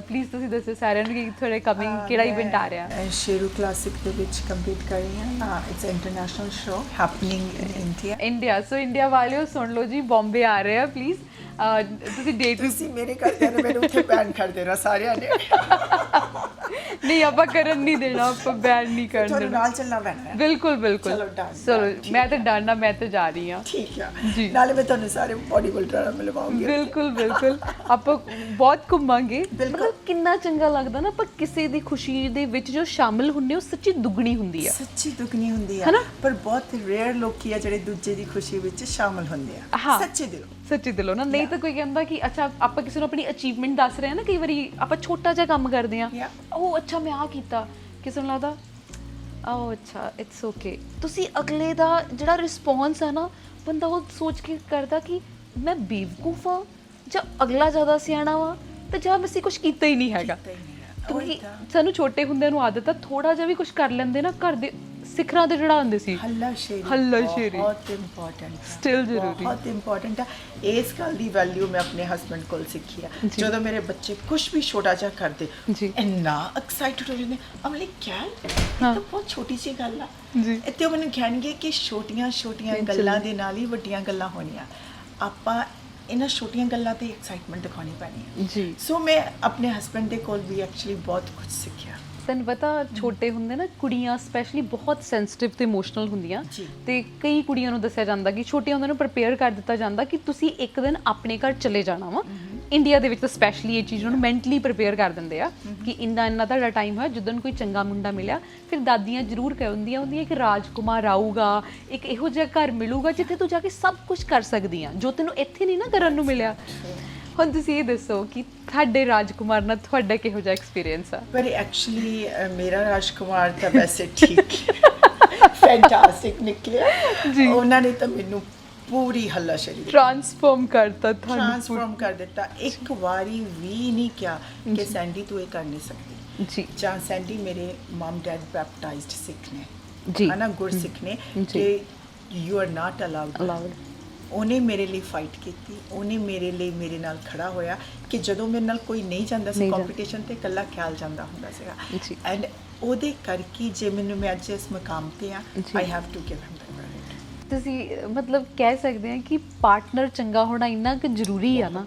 ਪਲੀਜ਼ ਤੁਸੀਂ ਦੱਸੋ ਸਾਰਿਆਂ ਨੂੰ ਕਿ ਤੁਹਾਡੇ ਕਮਿੰਗ ਕਿਹੜਾ ਇਵੈਂਟ ਆ ਰਿਹਾ? ਸ਼ੇਰੂ ਕਲਾਸਿਕ ਦੇ ਵਿੱਚ ਕੰਪੀਟ ਕਰ ਰਹੀ ਹਾਂ। It's international show happening in India. So India ਵਾਲਿਓ ਸੁਣ ਲਓ ਜੀ, ਬੰਬੇ ਆ ਰਹੇ ਆ, ਪਲੀਜ਼ ਤੁਸੀਂ ਡੇਟ, ਤੁਸੀਂ ਮੇਰੇ ਘਰਦਿਆਂ ਨੇ ਮੈਨੂੰ ਉੱਥੇ ਬੈਨ ਕਰ ਦੇਣਾ ਸਾਰਿਆਂ ਨੇ। ਨਹੀਂ ਆਪਾਂ ਕਰਨ ਨਹੀਂ ਦੇਣਾ, ਆਪਾਂ ਬੈਨ ਨਹੀਂ ਕਰਨ ਤੁਹਾਨੂੰ ਦੇਣਾ। ਨਾਲ ਚੱਲਣਾ ਪੈਣਾ ਹੈ। ਬਿਲਕੁਲ ਬਿਲਕੁਲ ਚਲੋ done, ਚਲੋ done, ਠੀਕ ਮੈਂ ਤਾਂ ਡਾਂਡਾ, ਮੈਂ ਤਾਂ ਜਾ ਰਹੀ ਹਾਂ। ਠੀਕ ਆ ਜੀ। ਨਾਲੇ ਮੈਂ ਤੁਹਾਨੂੰ ਸਾਰੇ ਬੋਡੀ ਬਿਲਡਰਾਂ ਨਾਲ ਮਿਲਵਾਉਂਗੀ। ਬਿਲਕੁਲ ਬਿਲਕੁਲ ਆਪਾਂ ਬਹੁਤ ਘੁੰਮਾਂਗੇ। ਬਿਲਕੁਲ। ਮਤਲਬ ਕਿੰਨਾ ਚੰਗਾ ਲੱਗਦਾ ਨਾ, ਆਪਾਂ ਕਿਸੇ ਦੀ ਖੁਸ਼ੀ ਦੇ ਵਿੱਚ ਜੋ ਸ਼ਾਮਿਲ ਹੁੰਦੇ ਹੋ ਸੱਚੀ ਦੁੱਗਣੀ ਹੁੰਦੀ ਆ। ਸੱਚੀ ਦੁੱਗਣੀ ਹੁੰਦੀ ਆ, ਹਨਾ? ਪਰ ਬਹੁਤ ਰੇਅਰ ਲੋਕੀ ਆ ਜਿਹੜੇ ਦੂਜੇ ਦੀ ਖੁਸ਼ੀ ਵਿੱਚ ਸ਼ਾਮਲ ਹੁੰਦੇ ਆ। ਹਾਂ। ਸੱਚੇ ਦਿਲੋਂ। ਸੱਚੀ ਦਿਲੋਂ ਨਾ। ਨਹੀਂ ਤਾਂ ਕੋਈ ਕਹਿੰਦਾ ਕਿ ਅੱਛਾ ਆਪਾਂ ਕਿਸੇ ਨੂੰ ਆਪਣੀ ਅਚੀਵਮੈਂਟ ਦੱਸ ਰਹੇ ਹਾਂ ਨਾ, ਕਈ ਵਾਰੀ ਆਪਾਂ ਛੋਟਾ ਜਿਹਾ ਕੰਮ ਕਰਦੇ ਹਾਂ, Yeah. ਉਹ ਅੱਛਾ ਮੈਂ ਆਹ ਕੀਤਾ, ਕਿਸੇ ਨੂੰ ਲੱਗਦਾ ਉਹ ਅੱਛਾ ਇਟਸ ਓਕੇ। ਤੁਸੀਂ ਅਗਲੇ ਦਾ ਜਿਹੜਾ ਰਿਸਪੌਂਸ ਹੈ ਨਾ, ਬੰਦਾ ਉਹ ਸੋਚ ਕੇ ਕਰਦਾ ਕਿ ਮੈਂ ਬੇਵਕੂਫ ਹਾਂ ਜਾਂ ਅਗਲਾ ਜ਼ਿਆਦਾ ਸਿਆਣਾ ਵਾ, ਤੇ ਜਾਂ ਅਸੀਂ ਕੁਝ ਕੀਤਾ ਹੀ ਨਹੀਂ ਹੈਗਾ। ਕੀਤਾ ਹੀ ਨਹੀਂ ਆ। ਕਿਉਂਕਿ ਉਹੀ ਤਾਂ। ਸਾਨੂੰ ਛੋਟੇ ਹੁੰਦਿਆਂ ਨੂੰ ਆਦਤ ਆ, ਥੋੜਾ ਜਿਹਾ ਵੀ ਕੁਝ ਕਰ ਲੈਂਦੇ ਨਾ, ਘਰ ਦੇ ਸਿਖਰਾਂ ਤੇ ਚੜਾਉਂਦੇ ਸੀ। ਹੱਲਾਸ਼ੇਰੀ। ਬਹੁਤ ਇੰਪੋਰਟੈਂਟ Still ਜ਼ਰੂਰੀ। ਬਹੁਤ ਇੰਪੋਰਟੈਂਟ ਆ। ਇਸ ਗੱਲ ਦੀ ਵੈਲਿਊ ਮੈਂ ਆਪਣੇ ਹਸਬੰਡ ਕੋਲ ਸਿੱਖੀ ਆ। ਜੀ। ਜਦੋਂ ਮੇਰੇ ਬੱਚੇ ਕੁਝ ਵੀ ਛੋਟਾ ਜਿਹਾ ਕਰਦੇ, ਜੀ। ਇੰਨਾ ਐਕਸਾਈਟਡ ਹੋ ਜਾਂਦੇ, ਅਮਲੀ ਕਿਆ ਇਹ ਹਾਂ। ਤਾਂ ਬਹੁਤ ਛੋਟੀ ਜਿਹੀ ਗੱਲ ਆ। ਜੀ। ਇੱਥੇ ਉਹ ਮੈਨੂੰ ਕਹਿਣਗੇ ਕਿ ਛੋਟੀਆਂ ਛੋਟੀਆਂ ਬਿਲਕੁਲ। ਗੱਲਾਂ ਦੇ ਨਾਲ ਹੀ ਵੱਡੀਆਂ ਗੱਲਾਂ ਹੋਣੀਆਂ। ਆਪਾਂ ਇਹਨਾਂ ਛੋਟੀਆਂ ਗੱਲਾਂ ਤੇ ਐਕਸਾਈਟਮੈਂਟ ਦਿਖਾਉਣੀ ਪੈਣੀ ਹੈ। ਜੀ। ਸੋ ਮੈਂ ਆਪਣੇ ਹਸਬੰਡ ਦੇ ਕੋਲ ਵੀ ਐਕਚੁਅਲੀ ਬਹੁਤ ਕੁਝ ਸਿੱਖਿਆ। ਤੈਨੂੰ ਪਤਾ ਛੋਟੇ ਹੁੰਦੇ ਨਾ, ਕੁੜੀਆਂ ਸਪੈਸ਼ਲੀ ਬਹੁਤ ਸੈਂਸਿਟਿਵ ਤੇ ਇਮੋਸ਼ਨਲ ਹੁੰਦੀਆਂ, ਜੀ। ਤੇ ਕਈ ਕੁੜੀਆਂ ਨੂੰ ਦੱਸਿਆ ਜਾਂਦਾ ਕਿ ਛੋਟੇ ਹੁੰਦਿਆਂ ਨੂੰ ਪ੍ਰਪੇਅਰ ਕਰ ਦਿੱਤਾ ਜਾਂਦਾ ਕਿ ਤੁਸੀਂ ਇੱਕ ਦਿਨ ਆਪਣੇ ਘਰ ਚਲੇ ਜਾਣਾ ਵਾ। ਇੰਡੀਆ ਦੇ ਵਿੱਚ ਤਾਂ ਸਪੈਸ਼ਲੀ ਇਹ ਚੀਜ਼ ਨੂੰ ਮੈਂਟਲੀ ਪ੍ਰਪੇਅਰ ਕਰ ਦਿੰਦੇ ਆ ਕਿ ਇੰਨਾ ਤੁਹਾਡਾ ਟਾਈਮ ਹੈ, ਜਦੋਂ ਕੋਈ ਚੰਗਾ ਮੁੰਡਾ ਮਿਲਿਆ, ਫਿਰ ਦਾਦੀਆਂ ਜ਼ਰੂਰ ਕਹਿੰਦੀਆਂ ਕਿ ਰਾਜਕੁਮਾਰ ਆਊਗਾ, ਇੱਕ ਇਹੋ ਜਿਹਾ ਘਰ ਮਿਲੂਗਾ ਜਿੱਥੇ ਤੂੰ ਜਾ ਕੇ ਸਭ ਕੁਝ ਕਰ ਸਕਦੀ ਆ, ਜੋ ਤੈਨੂੰ ਇੱਥੇ ਨਹੀਂ ਨਾ ਕਰਨ ਨੂੰ ਮਿਲਿਆ। ਹੁਣ ਤੁਸੀਂ ਇਹ ਦੱਸੋ ਕਿ ਤੁਹਾਡੇ ਰਾਜਕੁਮਾਰ ਨਾਲ ਤੁਹਾਡਾ ਕਿਹੋ ਜਿਹਾ ਐਕਸਪੀਰੀਅੰਸ ਆ? ਪਰ ਐਕਚੁਅਲੀ ਮੇਰਾ ਰਾਜਕੁਮਾਰ ਤਾਂ ਵੈਸੇ ਠੀਕ ਫੈਂਟਾਸਟਿਕ ਨਿਕਲਿਆ ਜੀ। ਉਹਨਾਂ ਨੇ ਤਾਂ ਮੈਨੂੰ ਪੂਰੀ ਹੱਲਾਸ਼ੇਰੀ ਟ੍ਰਾਂਸਫਾਰਮ ਕਰਤਾ ਤੁਹਾਨੂੰ। ਟ੍ਰਾਂਸਫਾਰਮ ਕਰ ਦਿੱਤਾ। ਇੱਕ ਵਾਰੀ ਵੀ ਨਹੀਂ ਕਿਹਾ ਕਿ ਸੈਂਡੀ ਤੂੰ ਇਹ ਕਰ ਨਹੀਂ ਸਕਦੀ। ਜੀ ਜਾਂ ਸੈਂਡੀ ਮੇਰੇ ਮਮ ਡੈਡ ਬੈਪਟਾਈਜ਼ਡ ਸਿੱਖ ਨੇ, ਜੀ। ਹਨਾ, ਗੁਰਸਿੱਖ ਨੇ ਜੀ। ਕਿ you are not allowed. Allowed. ਉਹਨੇ ਮੇਰੇ ਲਈ ਫਾਈਟ ਕੀਤੀ, ਉਹਨੇ ਮੇਰੇ ਲਈ ਮੇਰੇ ਨਾਲ ਖੜਾ ਹੋਇਆ ਕਿ ਜਦੋਂ ਮੇਰੇ ਨਾਲ ਕੋਈ ਨਹੀਂ ਜਾਂਦਾ ਸੀ ਨਹੀਂ ਜਾਂਦਾ। ਕੰਪੀਟੀਸ਼ਨ ਤੇ ਇਕੱਲਾ ਖਿਆਲ ਜਾਂਦਾ ਹੁੰਦਾ ਜੀ। ਸੀਗਾ। ਐਂਡ ਉਹਦੇ ਕਰਕੇ ਜੇ ਮੈਂ ਅੱਜ ਇਸ ਮੁਕਾਮ ਤੇ ਆ, ਜੀ। I have to give him the credit. ਤੁਸੀਂ ਮਤਲਬ ਕਹਿ ਸਕਦੇ ਹਾਂ ਕਿ ਪਾਰਟਨਰ ਚੰਗਾ ਹੋਣਾ ਇੰਨਾ ਕੁ ਜ਼ਰੂਰੀ ਆ ਨਾ।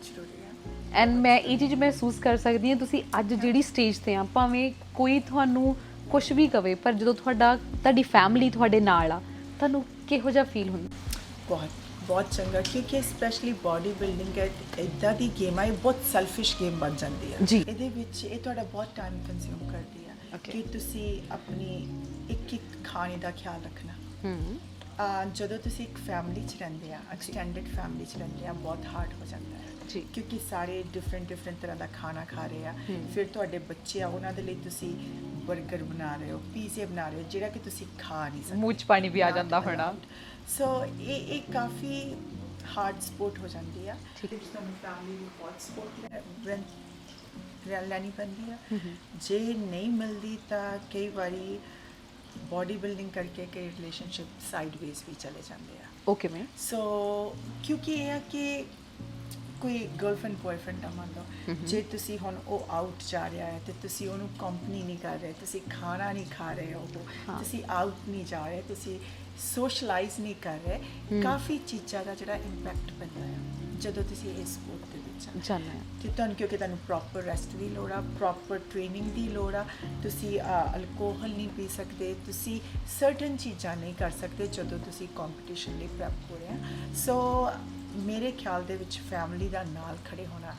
ਐਂਡ ਮੈਂ ਇਹ ਚੀਜ਼ ਮਹਿਸੂਸ ਕਰ ਸਕਦੀ ਹਾਂ, ਤੁਸੀਂ ਅੱਜ ਜਿਹੜੀ ਸਟੇਜ ਤੇ ਆ, ਭਾਵੇਂ ਕੋਈ ਤੁਹਾਨੂੰ ਕੁਝ ਵੀ ਕਵੇ, ਪਰ ਜਦੋਂ ਤੁਹਾਡੀ ਫੈਮਿਲੀ ਤੁਹਾਡੇ ਨਾਲ ਆ, ਤੁਹਾਨੂੰ ਕਿਹੋ ਜਿਹਾ ਫੀਲ ਹੁੰਦਾ? ਬਹੁਤ ਬਹੁਤ ਚੰਗਾ, ਕਿਉਂਕਿ ਸਪੈਸ਼ਲੀ ਬਾਡੀ ਬਿਲਡਿੰਗ ਹੈ ਇੱਦਾਂ ਦੀ ਗੇਮ ਆ, ਇਹ ਬਹੁਤ ਸੈਲਫਿਸ਼ ਗੇਮ ਬਣ ਜਾਂਦੀ ਹੈ। ਜੀ। ਇਹਦੇ ਵਿੱਚ ਇਹ ਤੁਹਾਡਾ ਬਹੁਤ ਟਾਈਮ ਕੰਜ਼ਿਊਮ ਕਰਦੀ ਆ Okay. ਕਿ ਤੁਸੀਂ ਆਪਣੀ ਇੱਕ ਖਾਣੇ ਦਾ ਖਿਆਲ ਰੱਖਣਾ। ਹੂੰ। ਜਦੋਂ ਤੁਸੀਂ ਇੱਕ ਫੈਮਿਲੀ 'ਚ ਰਹਿੰਦੇ ਆ, ਐਕਸਟੈਂਡਡ ਫੈਮਿਲੀ 'ਚ ਰਹਿੰਦੇ ਆ, ਬਹੁਤ ਹਾਰਡ ਹੋ ਜਾਂਦਾ ਹੈ। ਜੀ। ਕਿਉਂਕਿ ਸਾਰੇ ਡਿਫਰੈਂਟ ਤਰ੍ਹਾਂ ਦਾ ਖਾਣਾ ਖਾ ਰਹੇ ਆ। ਫਿਰ ਤੁਹਾਡੇ ਬੱਚੇ ਆ, ਉਹਨਾਂ ਦੇ ਲਈ ਤੁਸੀਂ 버ਗਰ ਬਣਾ ਰਹੇ ਹੋ, ਪੀਜ਼ੇ ਬਣਾ ਰਹੇ ਹੋ, ਜਿਹੜਾ ਕਿ ਤੁਸੀਂ ਖਾ ਨਹੀਂ ਸਕਦੇ। ਮੂੰਹ 'ਚ ਪਾਣੀ ਵੀ ਆ ਜਾਂਦਾ ਹੋਣਾ। ਸੋ ਇਹ ਕਾਫੀ ਹਾਰਡ ਸਪੋਰਟ ਹੋ ਜਾਂਦੀ ਆ। ਠੀਕ ਹੈ। ਤੁਹਾਨੂੰ ਫੈਮਿਲੀ ਨੂੰ ਬਹੁਤ ਸਪੋਰਟ ਲੈਣੀ ਪੈਂਦੀ ਆ। ਜੇ ਨਹੀਂ ਮਿਲਦੀ ਤਾਂ ਕਈ ਵਾਰੀ ਬਾਡੀ ਬਿਲਡਿੰਗ ਕਰਕੇ ਕਈ ਰਿਲੇਸ਼ਨਸ਼ਿਪ ਸਾਈਡਵੇਜ਼ ਵੀ ਚਲੇ ਜਾਂਦੇ ਆ। Okay ma'am. ਸੋ ਕਿਉਂਕਿ ਇਹ ਆ ਕਿ ਕੋਈ ਗਰਲਫ੍ਰੈਂਡ ਬॉयਫ੍ਰੈਂਡ ਦਾ ਮੰਨ ਲਓ, ਜੇ ਤੁਸੀਂ ਹੁਣ ਉਹ ਆਊਟ ਜਾ ਰਿਹਾ ਹੈ ਤੇ ਤੁਸੀਂ ਉਹਨੂੰ ਕੰਪਨੀ ਨਹੀਂ ਕਰ ਰਹੇ, ਤੁਸੀਂ ਖਾਣਾ ਨਹੀਂ ਖਾ ਰਹੇ ਹੋ, ਹਾਂ। ਤੁਸੀਂ ਆਊਟ ਨਹੀਂ ਜਾ ਰਹੇ, ਤੁਸੀਂ ਸੋਸ਼ਲਾਈਜ਼ ਨਹੀਂ ਕਰ ਰਹੇ, ਕਾਫੀ ਚੀਜ਼ਾਂ ਦਾ ਜਿਹੜਾ ਇੰਪੈਕਟ ਪੈਂਦਾ ਹੈ ਜਦੋਂ ਤੁਸੀਂ ਇਸ ਸਪੋਰਟ ਦੇ ਵਿੱਚ ਆ। ਜਾਣਾ ਹੈ। ਕਿ ਤੁਹਾਨੂੰ ਕਿਉਂਕਿ ਤੁਹਾਨੂੰ ਪ੍ਰੋਪਰ ਰੈਸਟ ਦੀ ਲੋੜ ਆ, ਪ੍ਰੋਪਰ ਟ੍ਰੇਨਿੰਗ ਦੀ ਲੋੜ ਆ। ਤੁਸੀਂ ਅਲਕੋਹਲ ਨਹੀਂ ਪੀ ਸਕਦੇ, ਤੁਸੀਂ ਸਰਟਨ ਚੀਜ਼ਾਂ ਨਹੀਂ ਕਰ ਸਕਦੇ ਜਦੋਂ ਤੁਸੀਂ ਕੰਪੀਟੀਸ਼ਨ ਲਈ ਪ੍ਰੈਪ ਹੋ ਰਹੇ ਆ। ਸੋ ਮੇਰੇ ਖਿਆਲ ਦੇ ਵਿੱਚ ਫੈਮਿਲੀ ਦਾ ਨਾਲ ਖੜੇ ਹੋਣਾ